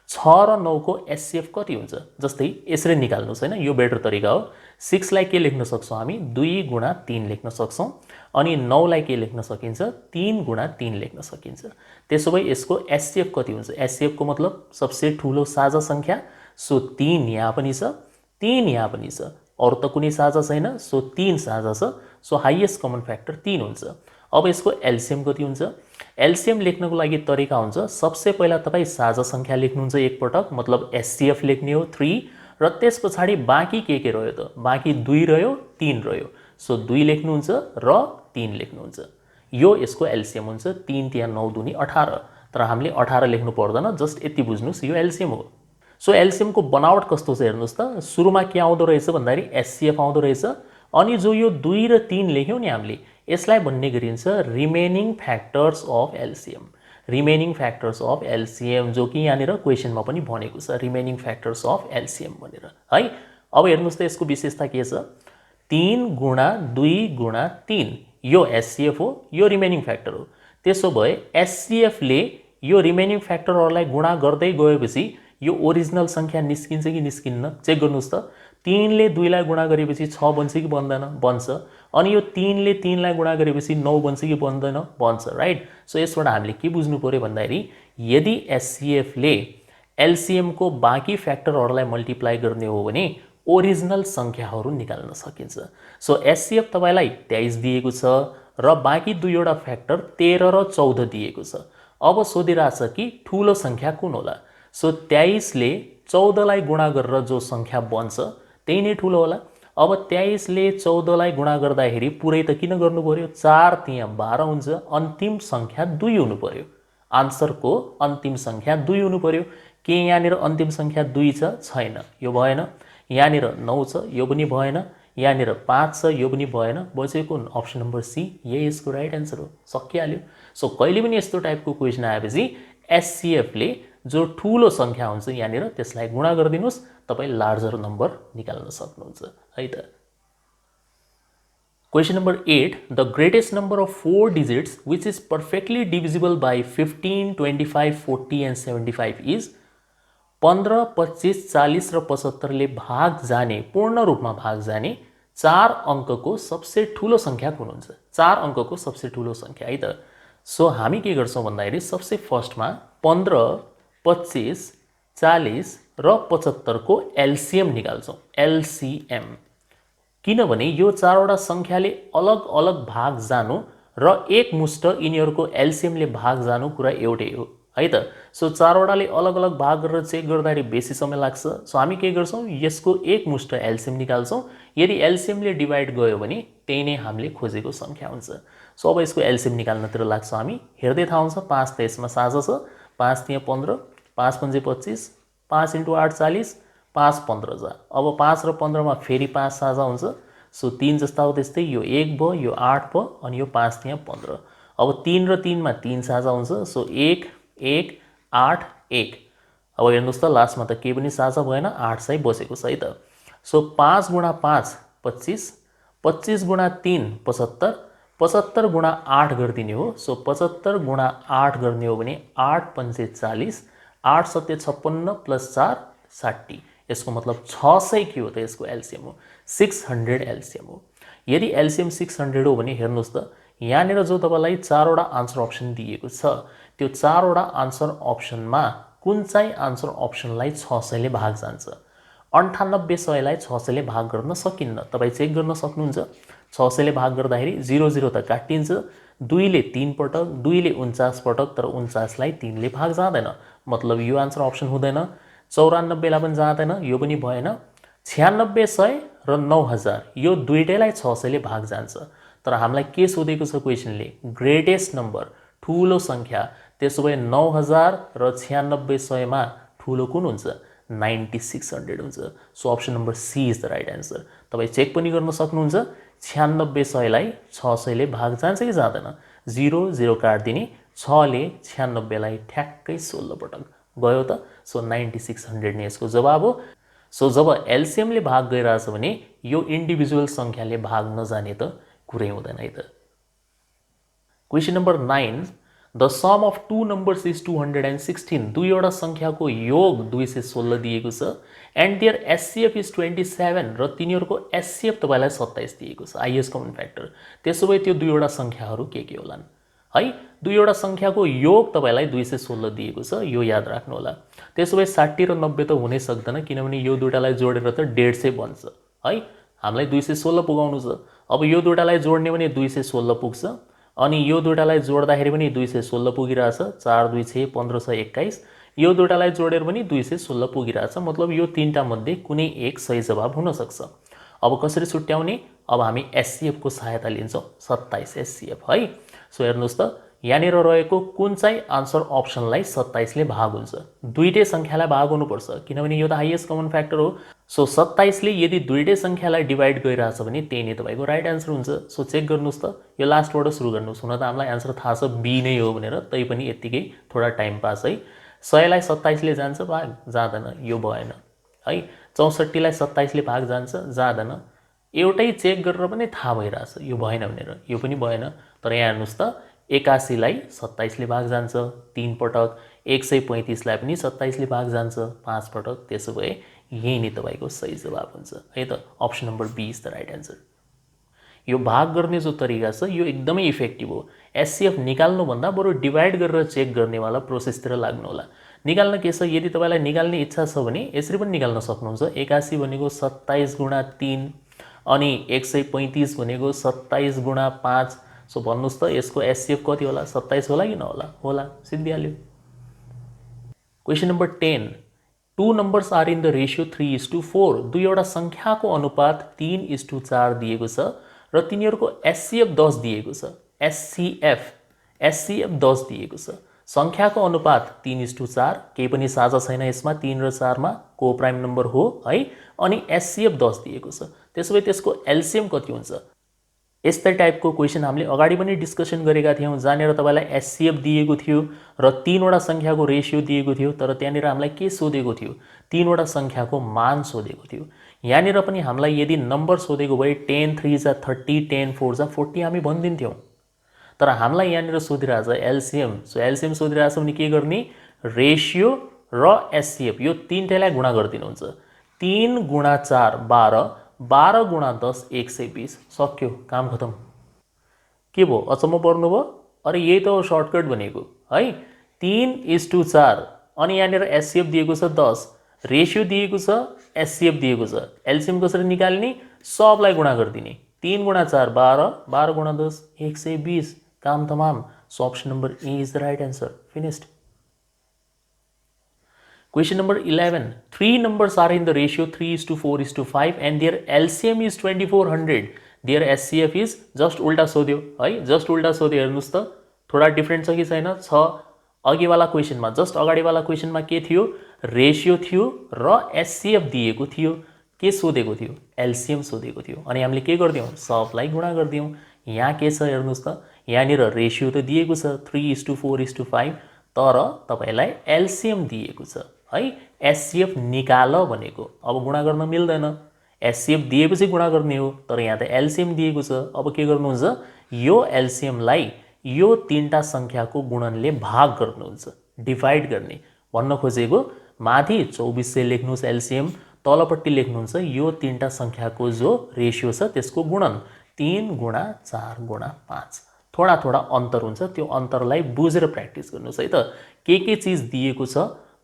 6 र 9 को एचसीएफ कति हुन्छ जस्तै यसरी निकाल्नुस् हैन यो बेटर तरिका हो 6 लाई के लेख्न सक्छौं हामी 2 गुणा 3 लेख्न सक्छौं अनि 9 लाई के लेख्न सकिन्छ 3 गुणा 3 लेख्न सकिन्छ त्यसोभए यसको एचसीएफ कति हुन्छ एचसीएफ को मतलब सबसे ठूलो साझा संख्या सो 3 यहाँ पनि छ 3 यहाँ पनि छ अरु त कुनै साझा छैन सो 3 साझा छ सो हाईएस्ट कमन फ्याक्टर 3 हुन्छ अब यसको एलसीएम कति हुन्छ एलसीएम लेख्नको लागि तरिका हुन्छ सबसे पहिला तपाई साझा संख्या लेख्नुहुन्छ एक पटक मतलब एचसीएफ लेख्ने हो 3 र त्यसपछि बाँकी के रह्यो त बाँकी 2 रह्यो 3 रह्यो सो 2 लेख्नुहुन्छ र 3 लेख्नुहुन्छ यो यसको एलसीएम हुन्छ 3 3 9 दुनी 18 तर हामीले 18 लेख्नु पर्दैन जस्ट यति बुझ्नुस् यो एलसीएम हो सो एलसीएम को बनावट कस्तो छ हेर्नुस् त सुरुमा के आउँदो रहेछ भन्दाखेरि एचसीएफ आउँदो रहेछ अनि जो यो 2 र 3 लेख्यौ नि हामीले यसलाई भन्ने गरिन्छ remaining factors of LCM remaining factors of LCM, जो कि यहाँनिर क्वेसनमा पनि भनेको छ रिमेनिङ फ्याक्टर्स अफ एलसिएम भनेर है। अब हेर्नुहोस् त यसको विशेषता के छ, 3 गुणा 2 गुणा 3 यो एचसिएफ हो, यो रिमेनिङ फ्याक्टर हो। त्यसो भए एचसिएफले यो रिमेनिङ फ्याक्टरहरूलाई गुणा गर्दै गएपछि यो ओरिजिनल सङ्ख्या निस्किन्छ कि निस्किन्न चेक गर्नुहोस् त। 3 ले 2 लाई गुणा गरेपछि 6 बन्छ कि बन्दैन, बन्छ। अनि यो 3 ले 3 लाई गुणा गरेपछि 9 बन्छ कि बन्दैन, बन्छ, राइट। सो यसबाट हामीले के बुझ्नु पर्यो भन्दाखेरि यदि एचसिएफले एलसिएमको बाँकी फ्याक्टरहरूलाई मल्टिप्लाई गर्ने हो भने ओरिजिनल सङ्ख्याहरू निकाल्न सकिन्छ। सो एचसिएफ तपाईँलाई 23 दिएको छ र बाँकी दुईवटा फ्याक्टर 13 र 14 दिएको छ। अब सोधिरहेछ कि ठुलो सङ्ख्या कुन होला। सो 23 ले 14 लाई गुणा गरेर जो सङ्ख्या बन्छ त्यही नै ठुलो होला। अब 23 ले 14 लाई गुणा गर्दाखेरि पुरै त किन गर्नु पर्यो, 4 त्यहाँ 12 हुन्छ, अन्तिम सङ्ख्या 2 हुनु पर्यो। आन्सरको अन्तिम सङ्ख्या 2 हुनु पर्यो। के यहाँनिर अन्तिम सङ्ख्या 2 छ, छैन, यो भएन। यहाँनिर 9 छ, यो पनि भएन। यहाँनिर 5 छ, यो पनि भएन। बचेको अप्सन नम्बर सी, यही यसको राइट एन्सर हो, सकिहाल्यो। सो कहिले पनि यस्तो टाइपको क्वेसन आएपछि एचसिएफले जो ठुलो सङ्ख्या हुन्छ यहाँनिर त्यसलाई गुणा गरिदिनुहोस्, तपाईँ लार्जर नम्बर निकाल्न सक्नुहुन्छ है त। Question number 8, the greatest number of 4 digits which is perfectly divisible by 15, 25, 40 and 75 is 15, 25, 40 र 75 ले भाग जाने, पूर्ण रूपमा भाग जाने 4 अङ्कको सबसे ठुलो सङ्ख्या कुन हुन्छ। 4 अङ्कको सबसे ठुलो सङ्ख्या है त। सो हामी के गर्छौँ भन्दाखेरि सबसे फर्स्टमा 15, 25, 40 र 75 को एलसिएम निकाल्छौँ, एलसिएम। किनभने यो चारवटा सङ्ख्याले अलग अलग भाग जानु र एकमुष्ट यिनीहरूको एलसिएमले भाग जानु कुरा एउटै हो है त। सो चारवटाले अलग अलग भाग गरेर चेक गर्दाखेरि बेसी समय लाग्छ। सो हामी के गर्छौँ, यसको एकमुष्ट एलसिएम निकाल्छौँ। यदि एलसिएमले डिभाइड गयो भने त्यही नै हामीले खोजेको सङ्ख्या हुन्छ। सो अब यसको एलसिएम निकाल्नतिर लाग्छ हामी। हेर्दै थाहा हुन्छ 5 त यसमा साझा छ, 5 त्यहाँ 15, 5 पंजे 25, 5 × 8 40, 5 15 जा। अब 5 र 15 मा फेरि 5 साझा हुन्छ। सो 3 जस्ता हो त्यस्तै, यो 1 भयो, यो 8 भयो, अनि यो 5 त्यहाँ 15। अब 3 र 3 मा 3 साझा हुन्छ। सो 1, 1, 8, 1। अब हेर्नुहोस् त लास्टमा त केही पनि साझा भएन, 8 चाहिँ बसेको छ है त। सो 5 × 5 25, 25 × 3 75, 75 × 8 गरिदिने हो। सो 75 × 8 गर्ने हो भने 8 पंजे 40, 8 सत्ते 56 प्लस 4 60। यसको मतलब 600 के हो त यसको एलसिएम हो, 600 एलसिएम हो। यदि एलसिएम 600 हो भने हेर्नुहोस् त यहाँनिर जो तपाईँलाई चारवटा आन्सर अप्सन दिएको छ त्यो चारवटा आन्सर अप्सनमा कुन चाहिँ आन्सर अप्सनलाई 600 ले भाग जान्छ। 9800 लाई 600 ले भाग गर्न सकिन्न, तपाईँ चेक गर्न सक्नुहुन्छ। 600 ले भाग गर्दाखेरि 0 0 त काटिन्छ, 2 ले 3 पटक, 2 ले 49 पटक, तर 49 लाई 3 ले भाग जाँदैन, मतलब यो आन्सर अप्सन हुँदैन। 94 लाई पनि जाँदैन, यो पनि भएन। 9600 र 9000 यो दुईटैलाई 600 ले भाग जान्छ। तर हामीलाई के सोधेको छ क्वेसनले, ग्रेटेस्ट नम्बर, ठुलो सङ्ख्या। त्यसो भए 9000 र 9600 मा ठुलो कुन हुन्छ, 9600 हुन्छ। So option number C is the right answer. तपाईँ चेक पनि गर्न सक्नुहुन्छ 9600 लाई 600 ले भाग जान्छ कि जाँदैन। 0 0 काटिदिने, 6 ले 96 लाई ठ्याक्कै 16 पटक गयो त। सो 9600 नै यसको जवाब हो। सो जब एलसिएमले भाग गइरहेछ भने यो इन्डिभिजुअल सङ्ख्याले भाग नजाने त कुरै हुँदैन है त। Question number 9, the sum of 2 numbers is 216। दुईवटा सङ्ख्याको योग 216 दिएको छ एन्ड देयर एचसिएफ इज 27 र तिनीहरूको एचसिएफ तपाईँलाई 27 दिएको छ, हाइएस्ट कमन फ्याक्टर। त्यसो भए त्यो दुईवटा सङ्ख्याहरू के होलान् है। दुईवटा सङ्ख्याको योग तपाईँलाई 216 दिएको छ, यो याद राख्नु होला। त्यसो भए 60 र 90 त हुनै सक्दैन, किनभने यो दुईटालाई जोडेर त 150 बन्छ है। हामीलाई 216 पुगाउनु छ। अब यो दुईटालाई जोड्ने भने 216 पुग्छ, अनि यो दुईटालाई जोड्दाखेरि पनि 216 पुगिरहेछ, 4 2 6 15 6 21। यो दुईटालाई जोडेर पनि 216 पुगिरहेछ, मतलब यो तीनटा मध्ये कुनै एक सही जवाब हुन सक्छ। अब कसरी छुट्याउने, अब हामी एचसिएफ को सहायता लिन्छौँ, 27 एचसिएफ है। सो हेर्नुहोस् त यहाँनिर रहेको कुन चाहिँ आन्सर अप्सनलाई 27 ले भाग हुन्छ। दुईटै सङ्ख्यालाई भाग हुनुपर्छ, किनभने यो त हाइएस्ट कमन फ्याक्टर हो। सो 27 ले यदि दुईटै संख्यालाई डिवाइड गरिरहेछ भने त्यही नै तपाईको राइट आन्सर हुन्छ। सो चेक गर्नुस् त, यो लास्टबाट सुरु गर्नुस्। हुन त हामीलाई आन्सर थाहा छ बी नै हो भनेर, तै पनि यतिकै थोडा टाइम पास है। 100 लाई 27 ले जान्छ भाग, जाँदैन, यो भएन है। 64 लाई 27 ले भाग जान्छ, जाँदैन। एउटै चेक गरेर पनि थाहा भइरहेछ यो भएन भनेर, यो पनि भएन। तर यहाँ हेर्नुस् त 81 लाई 27 ले भाग जान्छ 3 पटक, 135 लाई पनि 27 ले भाग जान्छ 5 पटक। त्यसो भए यही नै तपाईको सही जवाब हुन्छ है त। Option number B is the right answer. यो भाग गर्ने जो तरिका छ यो एकदमै इफेक्टिभ हो। एचसीएफ निकाल्नुभन्दा बरु डिवाइड गरेर चेक गर्नेवाला प्रोसेसतिर लाग्नु होला। निकाल्न के छ, यदि तपाईँलाई निकाल्ने इच्छा छ भने यसरी पनि निकाल्न सक्नुहुन्छ। 81 भनेको 27 गुणा 3 अनि 135 भनेको 27 गुणा 5। सो भन्नुस् त यसको एचसीएफ कति होला, 27 होला कि नहोला? होला, सिद्धिहाल्यो। Question number 10, two numbers are in the ratio 3:4। दुईवटा संख्याको अनुपात 3:4 दिएको छ र तिनीहरूको एचसीएफ 10 दिएको छ। एचसीएफ 10 दिएको छ। संख्याको अनुपात 3:4, केही पनि साझा छैन यसमा, 3 र 4 मा को प्राइम नम्बर हो है। अनि एचसीएफ 10 दिएको छ। त्यसो भए त्यसको एलसीएम कति हुन्छ? यस्तै टाइपको क्वेसन हामीले अगाडि पनि डिस्कसन गरेका थियौँ, जहाँनिर तपाईँलाई एचसीएफ दिएको थियो र तीनवटा संख्याको रेसियो दिएको थियो। तर त्यहाँनिर हामीलाई के सोधेको थियो? तीनवटा संख्याको मान सोधेको थियो। यहाँनिर पनि हामीलाई यदि नम्बर सोधेको भए 10 3 जा 30, 10 4 जा 40 हामी भनिदिन्थ्यौँ। तर हामीलाई यहाँनिर सोधिरहेछ एलसीएम। सो एलसीएम सोधिरहेछ भने के गर्ने? रेसियो र एचसीएफ यो तीनटैलाई गुणा गरिदिनुहुन्छ। 3 गुणा 4 12, 12 गुणा 10 120। सक्यो, काम खतम। के भयो, अचम्म पर्नुभयो? अरे यही त हो सर्टकट भनेको है। 3:4 अनि यहाँनिर एचसीएफ दिएको छ 10, रेसियो दिएको छ, एचसीएफ दिएको छ। एलसीएम कसरी निकाल्ने? सबलाई गुणा गरिदिने। 3 गुणा 4 12, 12 गुणा 10 120। काम तमाम। So option number A is the right answer. Finished. Question number 11. Three numbers are in the ratio 3:4:5 and their LCM is 2400. Their SCF is just उल्टा सोध्यो है, जस्ट उल्टा सोध्यो। हेर्नुस् त थोडा डिफरेन्ट छ कि छैन? छ। अघिवाला क्वेसनमा, जस्ट अगाडिवाला क्वेसनमा के थियो? रेसियो थियो र एचसीएफ दिएको थियो। के सोधेको थियो? एलसीएम सोधेको थियो। अनि हामीले के गर्दियौँ? सबलाई गुणा गरिदियौँ। यहाँ के छ हेर्नुस् त, यहाँनिर रेसियो त दिएको छ 3:4:5, तर तपाईँलाई एलसीएम दिएको छ है। एचसीएफ निकाल भनेको, अब गुणा गर्न मिल्दैन। एचसीएफ दिएपछि गुणा गर्ने हो, तर यहाँ त एलसीएम दिएको छ। अब के गर्नुहुन्छ? यो एलसीएमलाई यो तीनटा संख्याको गुणनले भाग गर्नुहुन्छ, डिवाइड गर्ने। भन्न खोजेको माथि 24 से लेख्नुहोस् एलसीएम, तलपट्टि लेख्नुहुन्छ यो तीनटा संख्याको जो रेसियो छ त्यसको गुणन। 3 गुणा 4 गुणा 5। थोडा थोडा अन्तर हुन्छ, त्यो अन्तरलाई बुझेर प्र्याक्टिस गर्नुहोस् है त। के चीज दिएको छ,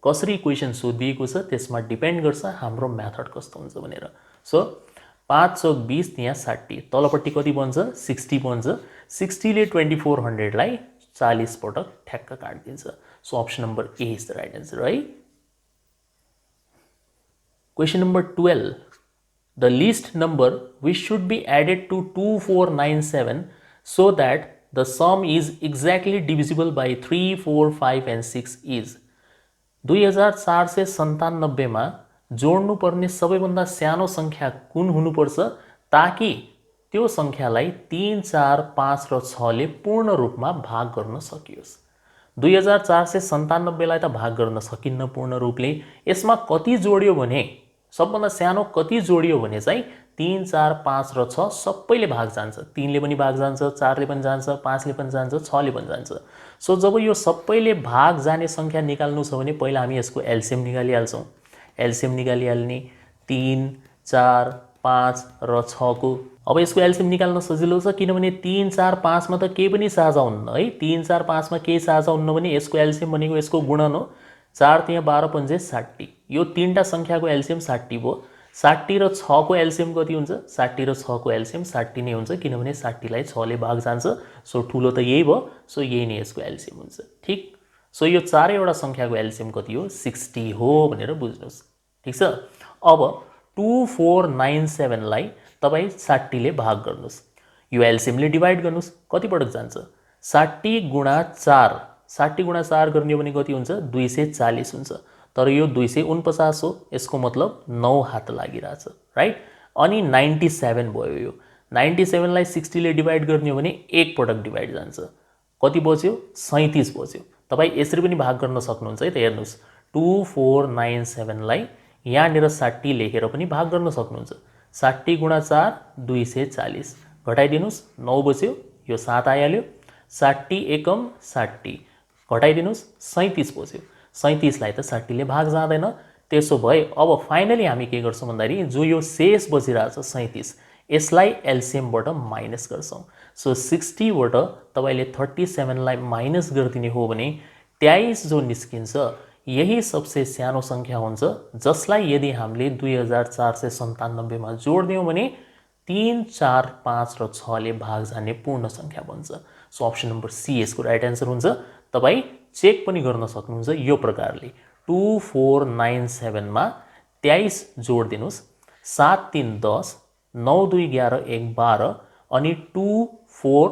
कसरी क्वेसन सोधिएको छ, त्यसमा डिपेन्ड गर्छ हाम्रो मेथड कस्तो हुन्छ भनेर। सो 5 चौक 20, यहाँ 60, तलपट्टि कति बन्छ? 60 बन्छ। 60 ले 2400 लाई 40 पटक ठ्याक्क काट्दिन्छ। So option number A is the right answer है। Question number 12. The least number which should be added to 2497 so that the sum is exactly divisible by 3, 4, 5 and 6 is 2497 मा जोड्नुपर्ने सबैभन्दा सानो संख्या कुन हुनुपर्छ ताकि त्यो संख्यालाई 3, 4, 5 र 6 ले पूर्ण रूपमा भाग गर्न सकियोस्। 2497 लाई त भाग गर्न सकिन्न पूर्ण रूपले। यसमा कति जोडियो भने, सबभन्दा सानो कति जोडियो भने चाहिँ 3, 4, 5 र 6 सबैले भाग जान्छ। 3 ले पनि भाग जान्छ, 4 ले पनि जान्छ, 5 ले पनि जान्छ, 6 ले पनि जान्छ। सो जब यो सबैले भाग जाने संख्या निकाल्नु छ भने पहिला हामी यसको एलसीएम निकालिहाल्छौँ। एलसीएम निकालिहाल्ने 3, 4, 5 र 6 को। अब यसको एलसीएम निकाल्न सजिलो छ किनभने 3, 4, 5 मा त केही पनि साझा हुन्न है। 3, 4, 5 मा केही साझा हुन्न भने यसको एलसीएम भनेको यसको गुणन हो। 4 त्यहाँ 12 पंजे 60, यो तीनटा संख्याको एलसीएम 60 भयो। 60 र 6 को एलसीएम कति हुन्छ? 60 र 6 को एलसीएम 60 नै हुन्छ किनभने 60 लाई 6 ले भाग जान्छ। सो ठुलो त यही भयो, सो यही नै यसको एलसीएम हुन्छ। ठीक। सो यो चारैवटा संख्याको एलसीएम कति हो? 60 हो भनेर बुझ्नुहोस्। ठीक छ। अब 2497 लाई तपाईँ 60 ले भाग गर्नुहोस्, यो एलसीएम ले डिवाइड गर्नुहोस्। कति पटक जान्छ? 60 गुणा 4, 60 गुणा 4 गर्ने हो भने कति हुन्छ? 240 हुन्छ। तर यो 249 हो, यसको मतलब 9 हात लागिरहेछ, राइट। अनि 97 भयो। यो 97 लाई 60 ले डिवाइड गर्ने हो भने एक पटक डिवाइड जान्छ, कति बच्यो 37 बच्यो। तपाईँ यसरी पनि भाग गर्न सक्नुहुन्छ है त। हेर्नुहोस् 2497 लाई यहाँनिर 60 लेखेर पनि भाग गर्न सक्नुहुन्छ। 60 गुणा 4 240, घटाइदिनुहोस् 9 बच्यो, यो 7 आइहाल्यो। 60 एकम 60, घटाइदिनुहोस् 37 बच्यो। 37 लाई त 60 ले भाग जाँदैन। त्यसो भए अब फाइनली हामी के गर्छौँ भन्दाखेरि जो यो शेष बचिरहेछ 37, यसलाई एलसीएमबाट माइनस गर्छौँ। सो 60 बाट तपाईले 37 लाई माइनस गरिदिने हो भने 23 जो निस्किन्छ यही सबसे सानो संख्या हुन्छ, जसलाई यदि हामीले 2497 मा जोड्दियौँ भने 3, 4, 5 र 6 ले भाग जाने पूर्ण संख्या बन्छ। सो अप्सन नम्बर सी यसको राइट आन्सर हुन्छ। तपाईँ चेक पनि गर्न सक्नुहुन्छ यो प्रकारले। 2497 मा 23 जोड दिनुहोस्, 7, 3, 10, 9, 2, 11, 1, 12 अनि 24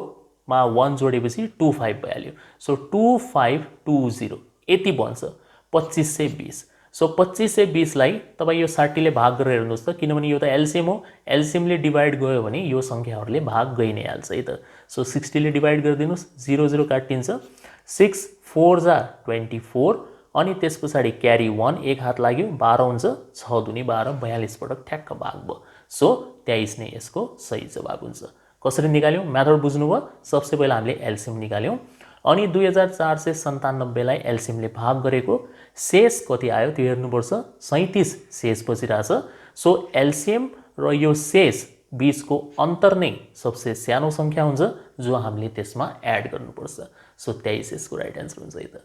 मा 1 जोडेपछि 25 भइहाल्यो। सो 2520 यति बन्छ 2520। सो 2520 लाई तपाईँ यो 60 ले भाग गरेर हेर्नुहोस् त, किनभने यो त एलसीएम हो। एलसीएम ले डिवाइड गयो भने यो संख्याहरूले भाग गइ नै हाल्छ है त। सो 60 ले डिवाइड गरिदिनुहोस्, 0 0 काटिन्छ, 6 4 जा 24 अनि त्यस पछाडि क्यारी 1 एक हात लाग्यो, 12 हुन्छ, 6 दुनी 12, 42 पटक ठ्याक्क भाग भयो। सो 23 नै यसको सही जवाब हुन्छ। कसरी निकाल्यौँ मेथड बुझ्नुभयो। सबसे पहिला हामीले एलसीएम निकाल्यौँ अनि 2497 लाई एलसीएम ले भाग गरेको शेष कति आयो त्यो हेर्नुपर्छ। 37 शेष बचिरहेछ। सो एलसीएम र यो शेष बीचको अन्तर नै सबसे सानो संख्या हुन्छ जो हामीले त्यसमा एड गर्नुपर्छ। सो 23 यसको राइट आन्सर हुन्छ है त।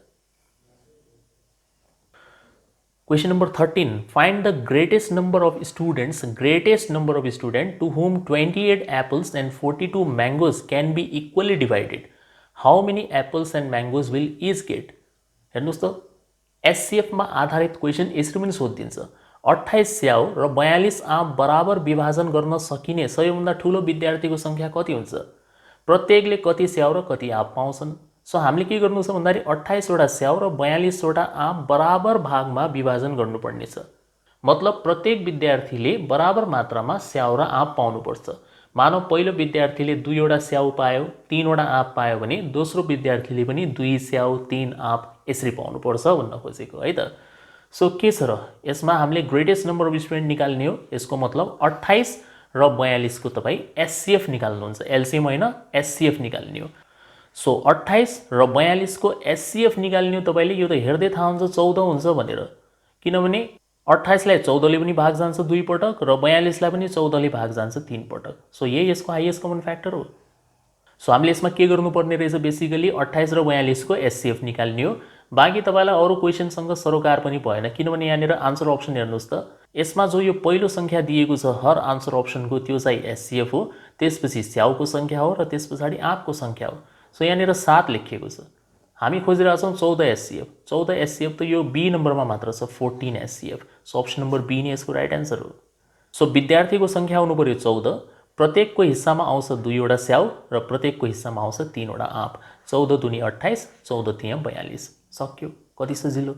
Question number 13. Find the greatest number of students to whom 28 apples and 42 mangoes can be equally divided. How many apples and mangoes will each get? हेर्नुहोस् त, एससीएफ मा आधारित क्वेशन यसरी पनि सोधिदिन्छ। 28 स्याउ र 42 आँप बराबर विभाजन गर्न सकिने सबैभन्दा ठूलो विद्यार्थीको संख्या कति हुन्छ? प्रत्येकले कति स्याउ र कति आँप पाउँछन्? सो हामीले के गर्नु छ भन्दाखेरि 28 वटा स्याउ र 42 वटा आँप बराबर भागमा विभाजन गर्नुपर्ने छ। मतलब प्रत्येक विद्यार्थीले बराबर मात्रामा स्याउ र आँप पाउनुपर्छ। मानव पहिलो विद्यार्थीले 2 वटा स्याउ पायो, 3 वटा आँप पायो भने दोस्रो विद्यार्थीले पनि 2 स्याउ 3 आँप यसरी पाउनुपर्छ भन्न खोजेको है त। सो के छ र यसमा हामीले ग्रेटेस्ट नम्बर अफ स्टुडेन्ट निकाल्ने हो। यसको मतलब 28 र 42 को तपाईँ एससीएफ निकाल्नुहुन्छ, एलसीएम होइन एससीएफ निकाल्ने हो। सो 28 र 42 को एससीएफ निकाल्ने हो तपाईले। यो त हेर्दै थाहा हुन्छ 14 हुन्छ भनेर, किनभने 28 लाई 14 ले पनि भाग जान्छ 2 पटक र 42 लाई पनि 14 ले भाग जान्छ 3 पटक। सो यही यसको हाईएस्ट कमन फ्याक्टर हो। सो हामीले यसमा के गर्नुपर्ने रहेछ बेसिकली 28 र 42 को एससीएफ निकाल्ने हो। बाँकी तपाईलाई अरु क्वेशनसँग सरोकार पनि भएन, किनभने यहाँनिर आन्सर अप्सन हेर्नुहोस् त, यसमा जो यो पहिलो संख्या दिएको छ हर आन्सर अप्सनको त्यो चाहिँ एससीएफ हो, त्यसपछि स्याउको संख्या हो र त्यसपछि आँपको संख्या हो। सो यहाँनिर 7 लेखिएको छ, हामी खोजिरहेछौँ 14 एससीएफ। 14 एससीएफ त यो बी नम्बरमा मात्र छ, 14 SCF. So option number B नै यसको राइट आन्सर हो। सो विद्यार्थीको संख्या हुनु पर्यो 14, प्रत्येकको हिस्सामा आउँछ 2 वटा स्याउ र प्रत्येकको हिस्सामा आउँछ 3 वटा आँप। 14 दुनी 28, 14 तिया 42। सक्यो, कति सजिलो।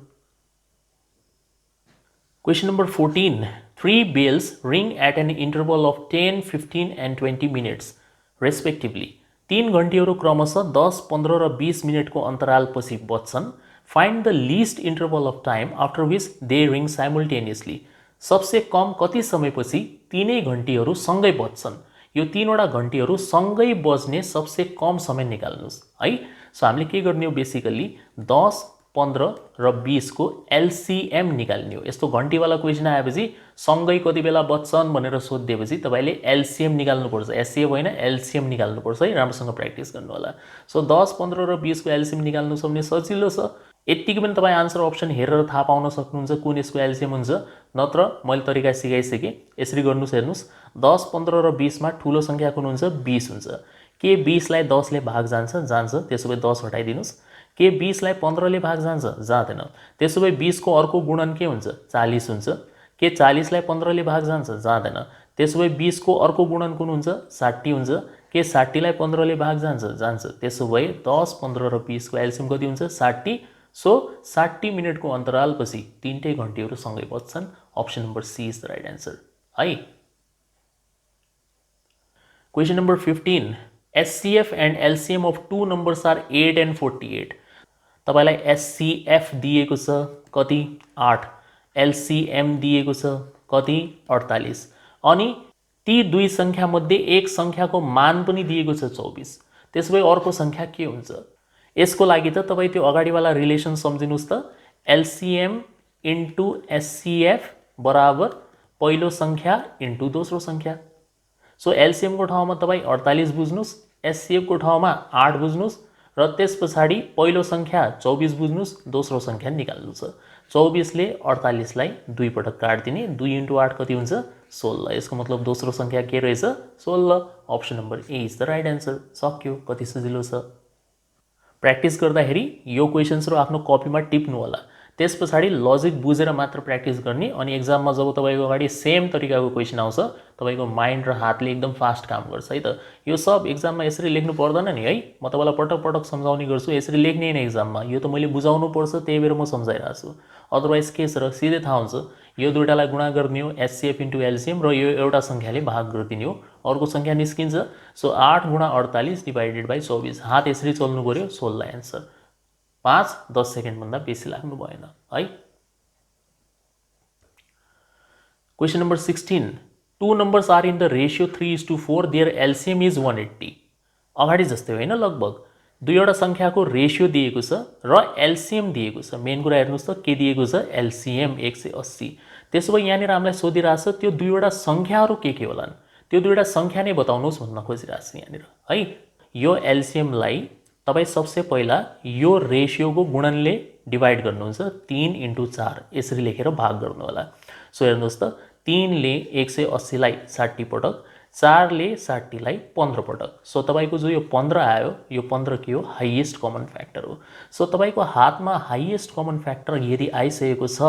Question number 14. 3 bells ring at an interval of 10, 15 and 20 minutes respectively. 3 घण्टीहरू क्रमशः 10, 15 र 20 मिनेटको अन्तरालपछि बज्छन्। Find the least interval of time after which they ring simultaneously. सबसे कम कति समयपछि तीनै घण्टीहरू सँगै बज्छन्? यो 3 वटा घण्टीहरू सँगै बज्ने सबसे कम समय निकाल्नुस् है। सो हामीले के गर्ने हो बेसिकली 10, 15 र 20 को एलसीएम निकाल्ने हो। यस्तो घण्टीवाला क्वेशन आएपछि सँगै कति बेला बज्छन् भनेर सोधिदिएपछि तपाईले एलसीएम निकाल्नुपर्छ, एससीएम होइन एलसीएम निकाल्नुपर्छ है। राम्रोसँग प्र्याक्टिस गर्नु होला। सो 10, 15 र 20 को एलसीएम निकाल्नु सक्ने सजिलो छ। यतिकै पनि तपाईँ आन्सर अप्सन हेरेर थाहा पाउन सक्नुहुन्छ कुन यसको एलसीएम हुन्छ, नत्र मैले तरिका सिकाइसकेँ। यसरी गर्नुस्, हेर्नुस् 10, 15 र 20 मा ठूलो संख्या कुन हुन्छ? 20 हुन्छ। के 20 लाई 10 ले भाग जान्छ? जान्छ। त्यसो भए 10 हटाइदिनुस्। के 20 लाई 15 ले भाग जान्छ? जाँदैन। त्यसो भए 20 को अर्को गुणन के हुन्छ? 40 हुन्छ। के 40 लाई 15 ले भाग जान्छ? जाँदैन। त्यसो भए 20 को अर्को गुणन कुन हुन्छ? 60 हुन्छ। के 60 लाई 15 ले भाग जान्छ? जान्छ। त्यसो भए 10, 15 र 20 को एलसीएम कति हुन्छ? 60 सो 60 मिनटको अन्तरालपछि तीनटै घन्टीहरू सँगै बज्छन्। Option number C is the right answer है। Question number 15 HCF and LCM of two numbers are 8 and 48। तपाईलाई एचसीएफ दिएको छ कति 8, एलसीएम दिएको छ कति 48, अनि ती दुई संख्या मध्ये एक संख्याको मान पनि दिएको छ 24। त्यसो भए अर्को संख्या के हुन्छ? यसको लागि त तपाई त्यो अगाडिवाला रिलेसन सम्झिनुस् त, एलसीएम इन्टु एचसीएफ बराबर पहिलो संख्या इन्टु दोस्रो संख्या। सो एलसीएम को ठाउँमा तपाई 48 बुझ्नुस्, एचसीएफ को ठाउँमा 8 बुझ्नुस् र त्यस पछाडि पहिलो संख्या 24 बुझ्नुस्, दोस्रो संख्या निकाल्नु छ। 24 ले 48 लाई 2 पटक काट्दिने, 2 into 8 कति हुन्छ 16। यसको मतलब दोस्रो संख्या के रहेछ 16। Option number A is the right answer. सक्यो, कति सजिलो छ। प्र्याक्टिस गर्दाखेरि यो क्वेशन्सहरु आफ्नो कपीमा टिप्नु होला, त्यस पछाडि लजिक बुझेर मात्र प्र्याक्टिस गर्ने। अनि एक्जाममा जब तपाईको अगाडि सेम तरिकाको क्वेशन आउँछ तपाईको माइन्ड र हातले एकदम फास्ट काम गर्छ है त। यो सब एक्जाममा यसरी लेख्नु पर्दैन नि है, म तपाईलाई पटक पटक सम्झाउने गर्छु, यसरी लेख्ने हैन एक्जाममा। यो त मैले बुझाउनु पर्छ, त्यही भएर म सम्झाइरहेको छु। अदरवाइज के छ र सिधै थाहा हुन्छ, यो दुईटालाई गुणा गर्ने हो एचसीएफ इन्टु एलसीएम र यो एउटा संख्याले भाग गरिदिने हो, अर्को संख्या निस्किन्छ। सो 8 गुणा 48 डिवाइडेड बाई 24। हात यसरी चल्नु पर्यो, 16 एन्सर। 5-10 सेकेन्ड भन्दा बेसी लाग्नु भएन है। Question number 16 two numbers are in the ratio 3:4 their LCM is 180। अगाडि जस्तै होइन, लगभग दुईवटा संख्याको रेशियो दिएको छ र एलसीएम दिएको छ। मेन कुरा हेर्नुस् त के दिएको छ एलसीएम 180। त्यसो भए यहाँनिर हामीलाई सोधिरहेछ त्यो दुईवटा संख्याहरू के होलान्, त्यो दुईवटा संख्या नै बताउनुस् भन्न खोजिरहेछ यहाँनिर है। यो एलसीएमलाई तपाई सबसे पहिला यो रेशियोको गुणनले डिवाइड गर्नुहुन्छ, 3 into 4 यसरी लेखेर भाग गर्नु होला। सो हेर्नुस् त 3 ले 180 लाई 60 पटक, 4 ले 60 लाई 15 पटक। सो तपाईको जो यो 15 आयो, यो 15 के हो हाईएस्ट कमन फ्याक्टर हो। सो तपाईको हातमा हाईएस्ट कमन फ्याक्टर यदि आइसकेको छ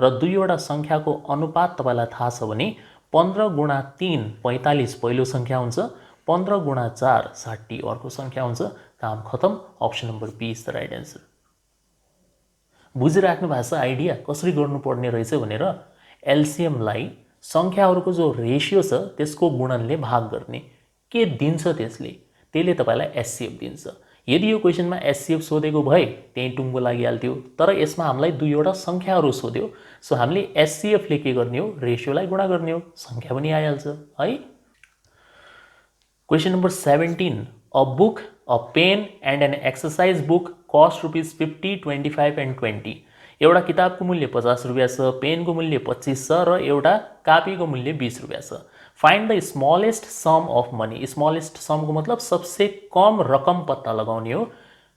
र दुईवटा संख्याको अनुपात तपाईलाई थाहा छ भने 15 गुणा 3 45 पहिलो संख्या हुन्छ, 15 गुणा 4 60 अर्को संख्या हुन्छ। काम खतम। Option number B is the right answer. बुझिराख्नु भएको छ आइडिया कसरी गर्नुपर्ने रहेछ भनेर। एलसीएमलाई संख्याहरूको जो रेशियो छ त्यसको गुणनले भाग गर्ने। के दिन्छ त्यसले तपाईलाई एचसीएफ दिन्छ। यदि यो क्वेशनमा एचसीएफ सोधेको भए त्यही टुङ्गो लागिहाल्थ्यो, तर यसमा हामीलाई दुईवटा संख्याहरू सोध्यो। सो हामीले एचसीएफले के गर्ने हो रेशियोलाई गुणा गर्ने हो, संख्या पनि आइहाल्छ है। Question number 17 a book, a pen and an exercise book cost rupees 50, 25 and 20। एउटा किताबको मूल्य 50 रुपियाँ छ, पेनको मूल्य 25 छ र एउटा कापीको मूल्य 20 रुपियाँ छ। Find the smallest sum of money. Smallest समको मतलब सबसे कम रकम पत्ता लगाउने हो।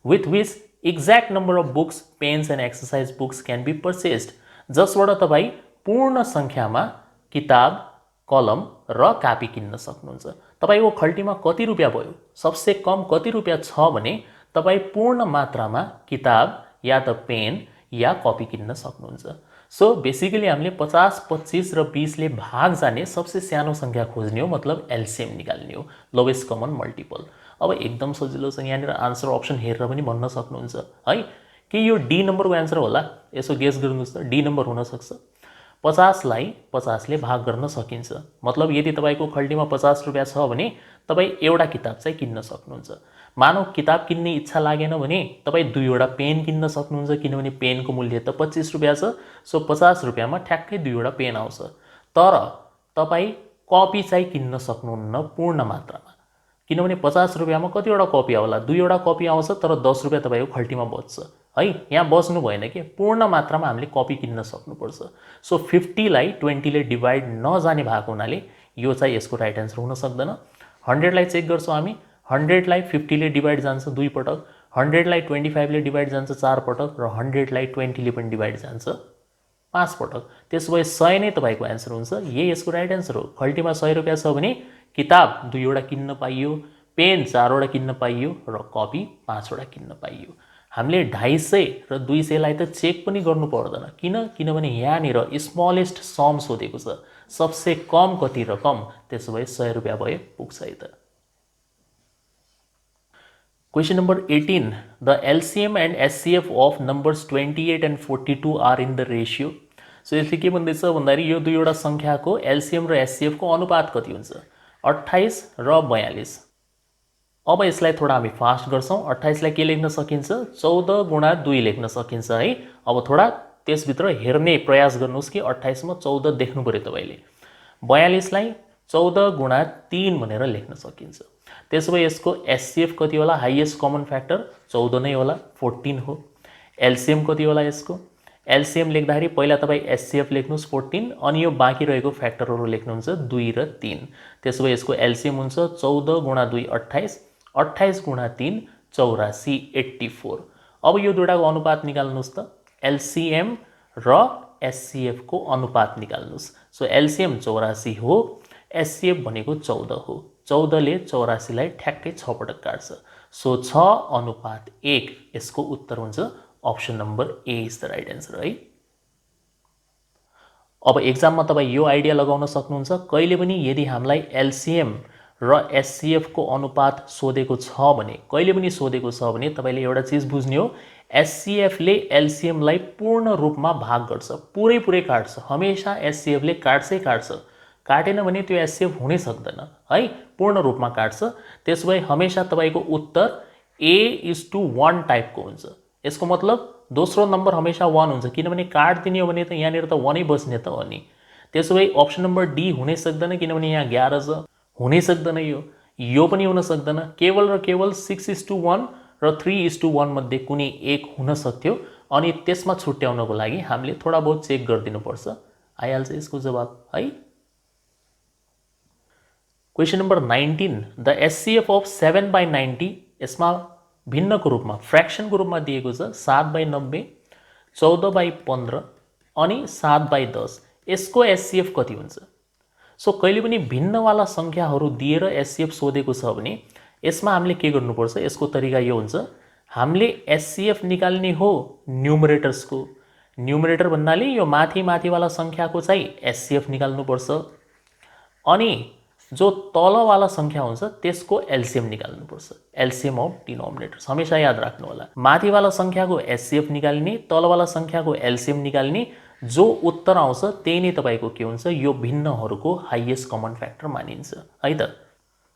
With which exact number of books, pens and exercise books can be purchased. जसबाट तपाईँ पूर्ण संख्यामा किताब, कलम र कापी किन्न सक्नुहुन्छ। तपाईको खल्टीमा कति रुपियाँ भयो, सबसे कम कति रुपियाँ छ भने तपाई पूर्ण मात्रामा किताब या त पेन या कपी किन्न सक्नुहुन्छ। सो बेसिकली हामीले 50, 25 र 20 ले भाग जाने सबसे सानो संख्या खोज्ने हो, मतलब एलसीएम निकाल्ने हो, लोवेस्ट कमन मल्टिपल। अब एकदम सजिलो छ, यहाँनिर आन्सर अप्सन हेरेर पनि भन्न सक्नुहुन्छ है। के यो डी नम्बरको एन्सर होला? यसो गेस गर्नुहोस् त, डी नम्बर हुन सक्छ। 50 लाई 50 ले भाग गर्न सकिन्छ। मतलब यदि तपाईको खल्टीमा 50 रुपियाँ छ भने तपाई एउटा किताब चाहिँ किन्न सक्नुहुन्छ। मानौ किताब किन्ने इच्छा लागेन भने तपाई दुईवटा पेन किन्न सक्नुहुन्छ, किनभने पेनको मूल्य त 25 रुपियाँ छ। सो 50 रुपियाँमा ठ्याक्कै दुईवटा पेन आउँछ। तर तपाई कपी चाहिँ किन्न सक्नुहुन्न पूर्ण मात्रामा, किनभने 50 रुपियाँमा कतिवटा कपी आउला, दुईवटा कपी आउँछ, तर 10 रुपियाँ तपाईको खल्टीमा बच्छ है। यहाँ बस्नु भएन कि पूर्ण मात्रामा हामीले कपी किन्न सक्नुपर्छ। सो 50 लाई 20 ले डिवाइड नजाने भएको हुनाले यो चाहिँ यसको राइट एन्सर हुन सक्दैन। 100 लाई चेक गर्छौँ हामी, 100 लाई 50 ले डिवाइड जान्छ 2 पटक, 100 लाई 25 ले डिवाइड जान्छ 4 पटक र 100 लाई 20 ले पनि डिवाइड जान्छ 5 पटक। त्यसो भए 100 नै तपाईको एन्सर हुन्छ। यही यसको राइट एन्सर हो। खल्टीमा 100 रुपियाँ छ भने किताब 2वटा किन्न पाइयो, पेन 4वटा किन्न पाइयो र कपी 5वटा किन्न पाइयो। हामीले 250 र 200 लाई त चेक पनि गर्नु पर्दैन। किनभने यहाँनिर स्मलेस्ट सम सोधेको छ, सबसे कम कति रकम। त्यसो भए 100 रुपियाँ भए पुग्छ है त। Question number 18. The LCM and SCF of numbers 28 and 42 are in the ratio. So यसले के भन्दैछ भन्दाखेरि यो दुईवटा संख्याको LCM र SCF को अनुपात कति हुन्छ 28 र 42. अब यसलाई थोड़ा हामी फास्ट गर्छौं 28 लाई के लेख्न सकिन्छ 14 गुणा 2 लेख्न सकिन्छ है। अब थोड़ा त्यसभित्र हेर्ने प्रयास गर्नुस् कि 28 मा 14 देख्नु पर्यो तपाईले। 42 लाई 14 गुणा 3 भनेर लेख्न सकिन्छ। त्यसोभए यसको SCF कति होला हाईएस्ट कमन फ्याक्टर 14 नै होला 14 हो। LCM कति होला यसको LCM लेख्दाखेरि पहिला तपाई SCF लेख्नुस् 14 अनि यो बाँकी रहेको फ्याक्टरहरु लेख्नुहुन्छ 2 र 3। त्यसोभए यसको LCM हुन्छ 14 गुणा 2 28 28 गुणा 3 84 84। अब यो दुईटाको अनुपात निकाल्नुस् त LCM र SCF को अनुपात निकाल्नुस्। सो LCM 84 हो SCF भनेको 14 हो। 14 ले 84 लाई ठ्याक्कै 6 पटक काट्छ। सो 6:1 यसको उत्तर हुन्छ option number A is the right answer है। अब एक्जाममा तपाई यो आइडिया लगाउन सक्नुहुन्छ कहिले पनि यदि हामीलाई LCM र SCF को अनुपात सोधेको छ भने कहिले पनि सोधेको छ भने तपाईले एउटा चीज बुझ्ने हो SCF ले LCM लाई पूर्ण रूपमा भाग गर्छ पुरै काट्छ। हमेशा SCF ले काट्छै काट्छ काटेन भने त्यो SCF हुनै सक्दैन है पूर्ण रूपमा काट्छ। त्यसोभए हमेशा तपाईको उत्तर A:1 टाइपको हुन्छ। यसको मतलब दोस्रो नम्बर हमेशा 1 हुन्छ किनभने काट्दिने हो भने त यहाँनिर त 1 नै बस्ने त हो नि। त्यसोभए अप्सन नम्बर डी हुनै सक्दैन किनभने यहाँ 11 छ हुनै सक्दैन यो पनि हुन सक्दैन। केवल र केवल 6:1 र 3:1 मध्ये कुनै एक हुन सक्थ्यो अनि त्यसमा छुट्याउनको लागि हामीले थोडा बहुत चेक गर्दिनु पर्छ। आइहाल्छ यसको जवाब है। Question number 19 the SCF of 7/90 यसमा भिन्नको रूपमा फ्र्याक्सन को रूपमा दिएको छ 7/90 14/15 अनि 7/10 यसको SCF कति हुन्छ। सो कहिले पनि भिन्नवाला संख्याहरू दिएर SCF सोधेको छ भने यसमा हामीले के गर्नुपर्छ यसको तरिका यो हुन्छ हामीले SCF निकाल्ने हो न्युमरेटर्स को। न्युमरेटर भन्नाले यो माथिवाला संख्याको चाहिँ SCF निकाल्नुपर्छ अनि जो तलवाला संख्या हुन्छ त्यसको LCM निकाल्नुपर्छ। LCM अफ डिनोमिनेटर्स हमेशा याद राख्नु होला। माथिवाला संख्याको SCF निकाल्ने तलवाला संख्याको LCM निकाल्ने जो उत्तर आउँछ त्यही नै तपाईको के हुन्छ यो भिन्नहरुको हाईएस्ट कमन फ्याक्टर मानिन्छ है त।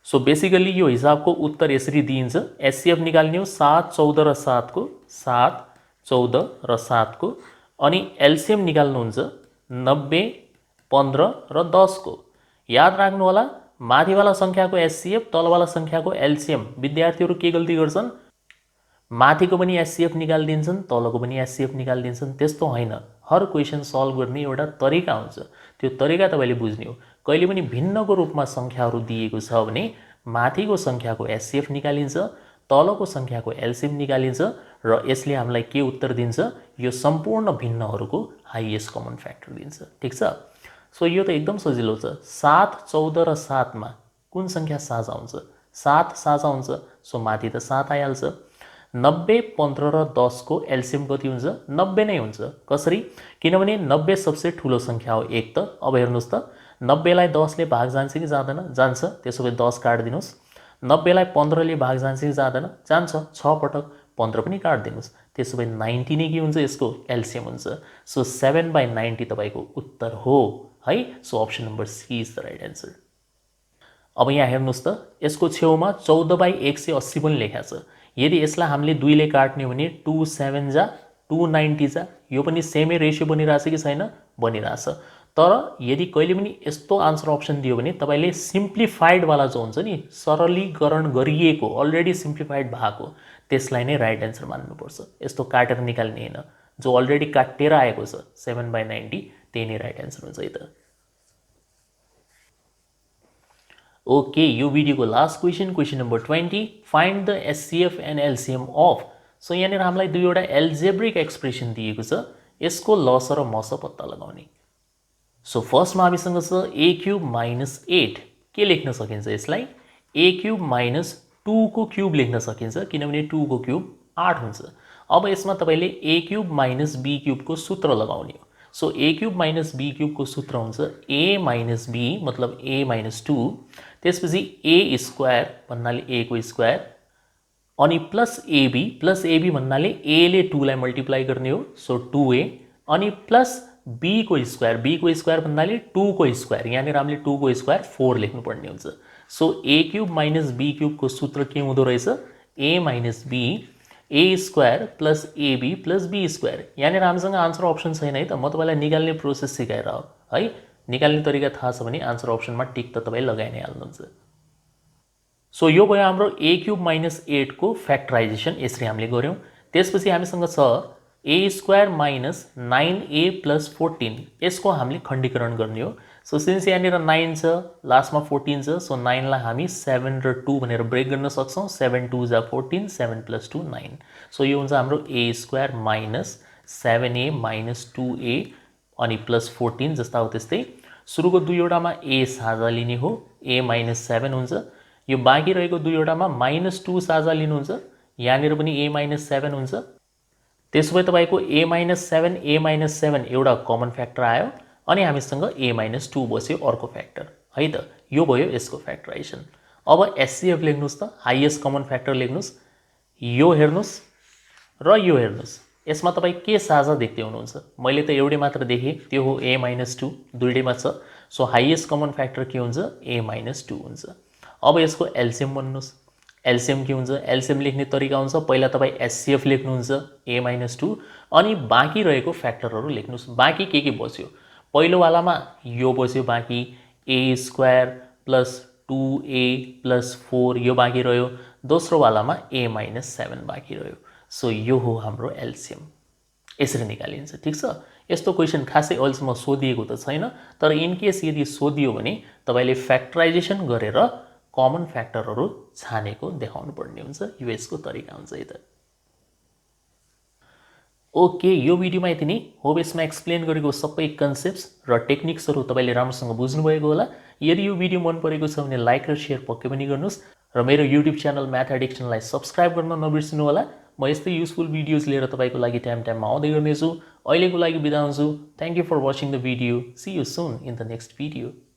सो बेसिकली यो हिसाबको उत्तर यसरी दिइन्छ SCF निकाल्ने हो 7 14 र 7 को 7 14 र 7 को अनि LCM निकाल्नु हुन्छ 90 15 र 10 को। याद राख्नु होला माथिवाला संख्याको SCF तलवाला संख्याको LCM। विद्यार्थीहरु के गल्ती गर्छन् माथिको पनि SCF निकाल्दिन्छन् तलको पनि SCF निकाल्दिन्छन्। त्यस्तो हैन हर क्वेशन सल्भ गर्ने एउटा तरिका हुन्छ त्यो तरिका तपाईले बुझ्ने हो। कहिले पनि भिन्नको रूपमा संख्याहरु दिएको छ भने माथिको संख्याको SCF निकालिन्छ तलको संख्याको LCM निकालिन्छ र यसले हामीलाई के उत्तर दिन्छ यो सम्पूर्ण भिन्नहरुको हाईएस्ट कमन फ्याक्टर दिन्छ। ठीक छ। सो यो त एकदम सजिलो छ 7 14 र 7 मा कुन संख्या साझा हुन्छ 7 साझा हुन्छ। सो माथि त 7 आइहाल्छ। 90 15 र 10 को LCM कति हुन्छ 90 नै हुन्छ। कसरी किनभने 90 सबसे ठूलो संख्या हो एक त। अब हेर्नुस् त 90 लाई 10 ले भाग जान्छ कि जाँदैन जान्छ। त्यसोभए 10 काट्दिनुस्। 90 लाई 15 ले भाग जान्छ कि जाँदैन जान्छ 6 पटक 15 पनि काट्दिनुस्। त्यसोभए 90 नै के हुन्छ यसको LCM हुन्छ। सो 7/90 तपाईको उत्तर हो है। So option number C is the right answer. अब यहाँ हेर्नुस् त यसको छेउमा 14/180 पनि लेखेको छ। यदि यसलाई हामीले 2 ले काट्ने हो भने 2 7 जा 290 जा यो पनि सेमै रेशियो बनिरहेछ कि छैन बनिरहेछ। तर यदि कहिले पनि यस्तो आन्सर अप्सन दियो भने तपाईले सिम्प्लिफाइड वाला जो हुन्छ नि सरलीकरण गरिएको अलरेडी सिम्प्लिफाइड भएको त्यसलाई नै राइट आन्सर मान्नुपर्छ। यस्तो काटेर निकाल्ने हैन जो अलरेडी काटेर आएको छ 7/90 त्यही नै राइट आन्सर हुन्छ है त। ओके यो भिडियोको last question number 20 find the SCF and LCM of. So यहाँनिर हामीलाई दुईवटा एल्जेब्रिक एक्सप्रेसन दिएको छ यसको लस र मस पत्ता लगाउने। सो फर्स्टमा हामीसँग छ a³ - 8 के लेख्न सकिन्छ यसलाई a³ - 2 को क्यूब लेख्न सकिन्छ किनभने 2 को क्यूब 8 हुन्छ। अब यसमा तपाईले a³ - b³ को सूत्र लगाउने हो। सो a³ - b³ को सूत्र हुन्छ a - b मतलब a - 2 त्यसपछि a² भन्नाले a को स्क्वायर अनि प्लस एबी भन्नाले एले 2 लाई मल्टिप्लाई गर्ने हो, सो 2a, अनि प्लस b को स्क्वायर भन्नाले 2 को स्क्वायर, यहाँनिर हामीले 2 को स्क्वायर 4 लेख्नुपर्ने हुन्छ। So a cube minus b cube को सूत्र के हुँदो रहेछ, a minus b a square plus ab plus b square. यहाँनिर हामीसँग आन्सर अप्सन छैन है त, म तपाईँलाई निकाल्ने प्रोसेस सिकाएर हो है, निकाल्ने तरिका थाहा छ भने आन्सर अप्सनमा टिक त तपाईँ लगाइ नै हाल्नुहुन्छ। सो यो भयो हाम्रो a क्यूब माइनस 8 को फ्याक्टराइजेसन, यसरी हामीले गऱ्यौँ। त्यसपछि हामीसँग छ a square minus 9a plus 14, यसको हामीले खण्डीकरण गर्ने हो। सो सिन्स यहाँनिर 9 छ, लास्टमा 14 छ, सो 9 लाई हामी 7 र 2 भनेर ब्रेक गर्न सक्छौँ। 7 2 जा 14, 7 प्लस 2 9। सो यो हुन्छ हाम्रो a square minus 7a minus 2a अनि प्लस 14 जस्ता हो त्यस्तै। सुरुको दुईवटामा a साझा लिने हो, a माइनस 7 हुन्छ। यो बाँकी रहेको दुईवटामा माइनस 2 साझा लिनुहुन्छ, यहाँनिर पनि a माइनस 7 हुन्छ। त्यसो भए तपाईँको a माइनस 7 एउटा कमन फ्याक्टर आयो, अनि हामीसँग a माइनस 2 बस्यो अर्को फ्याक्टर है त। यो भयो यसको फ्याक्टराइजेसन। अब एचसीएफ लेख्नुहोस् त, हाइएस्ट कमन फ्याक्टर लेख्नुहोस्। यो हेर्नुहोस् र यो हेर्नुहोस्, यसमा तपाईँ के साझा देख्दै हुनुहुन्छ? मैले त एउटै मात्र देखेँ, त्यो हो a माइनस 2, दुईटैमा छ। सो हाइएस्ट कमन फ्याक्टर के हुन्छ, a माइनस 2 हुन्छ। अब यसको एलसीएम भन्नुहोस्। एलसीएम के हुन्छ? एलसीएम लेख्ने तरिका हुन्छ, पहिला तपाईँ एचसीएफ लेख्नुहुन्छ a माइनस 2, अनि बाँकी रहेको फ्याक्टरहरू लेख्नुहोस्। बाँकी के बस्यो? पहिलोवालामा यो बस्यो बाँकी, a square plus 2a plus 4 यो बाँकी रह्यो। दोस्रोवालामा a माइनस 7 बाँकी रह्यो। सो यो हो हाम्रो एलसीएम, यसरी निकालिन्छ। ठिक छ, यस्तो क्वेसन खासै अहिलेसम्म सोधिएको त छैन, तर इनकेस यदि सोधियो भने तपाईँले फ्याक्टराइजेसन गरेर कमन फ्याक्टरहरू छानेको देखाउनु पर्ने हुन्छ। यो यसको तरिका हुन्छ है त। ओके, यो भिडियोमा यति नै। होप यसमा एक्सप्लेन गरेको सबै कन्सेप्ट्स र टेक्निक्सहरू तपाईँले राम्रोसँग बुझ्नुभएको होला। यदि यो भिडियो मन परेको छ भने लाइक र सेयर पक्कै पनि गर्नुहोस्, र मेरो युट्युब च्यानल म्याथ एडिक्सनलाई सब्सक्राइब गर्न नबिर्सिनु होला। म यस्तै युजफुल भिडियोज लिएर तपाईँको लागि टाइममा आउँदै गर्नेछु। अहिलेको लागि बिदा हुन्छु। Thank you for watching the video. See you soon in the next video.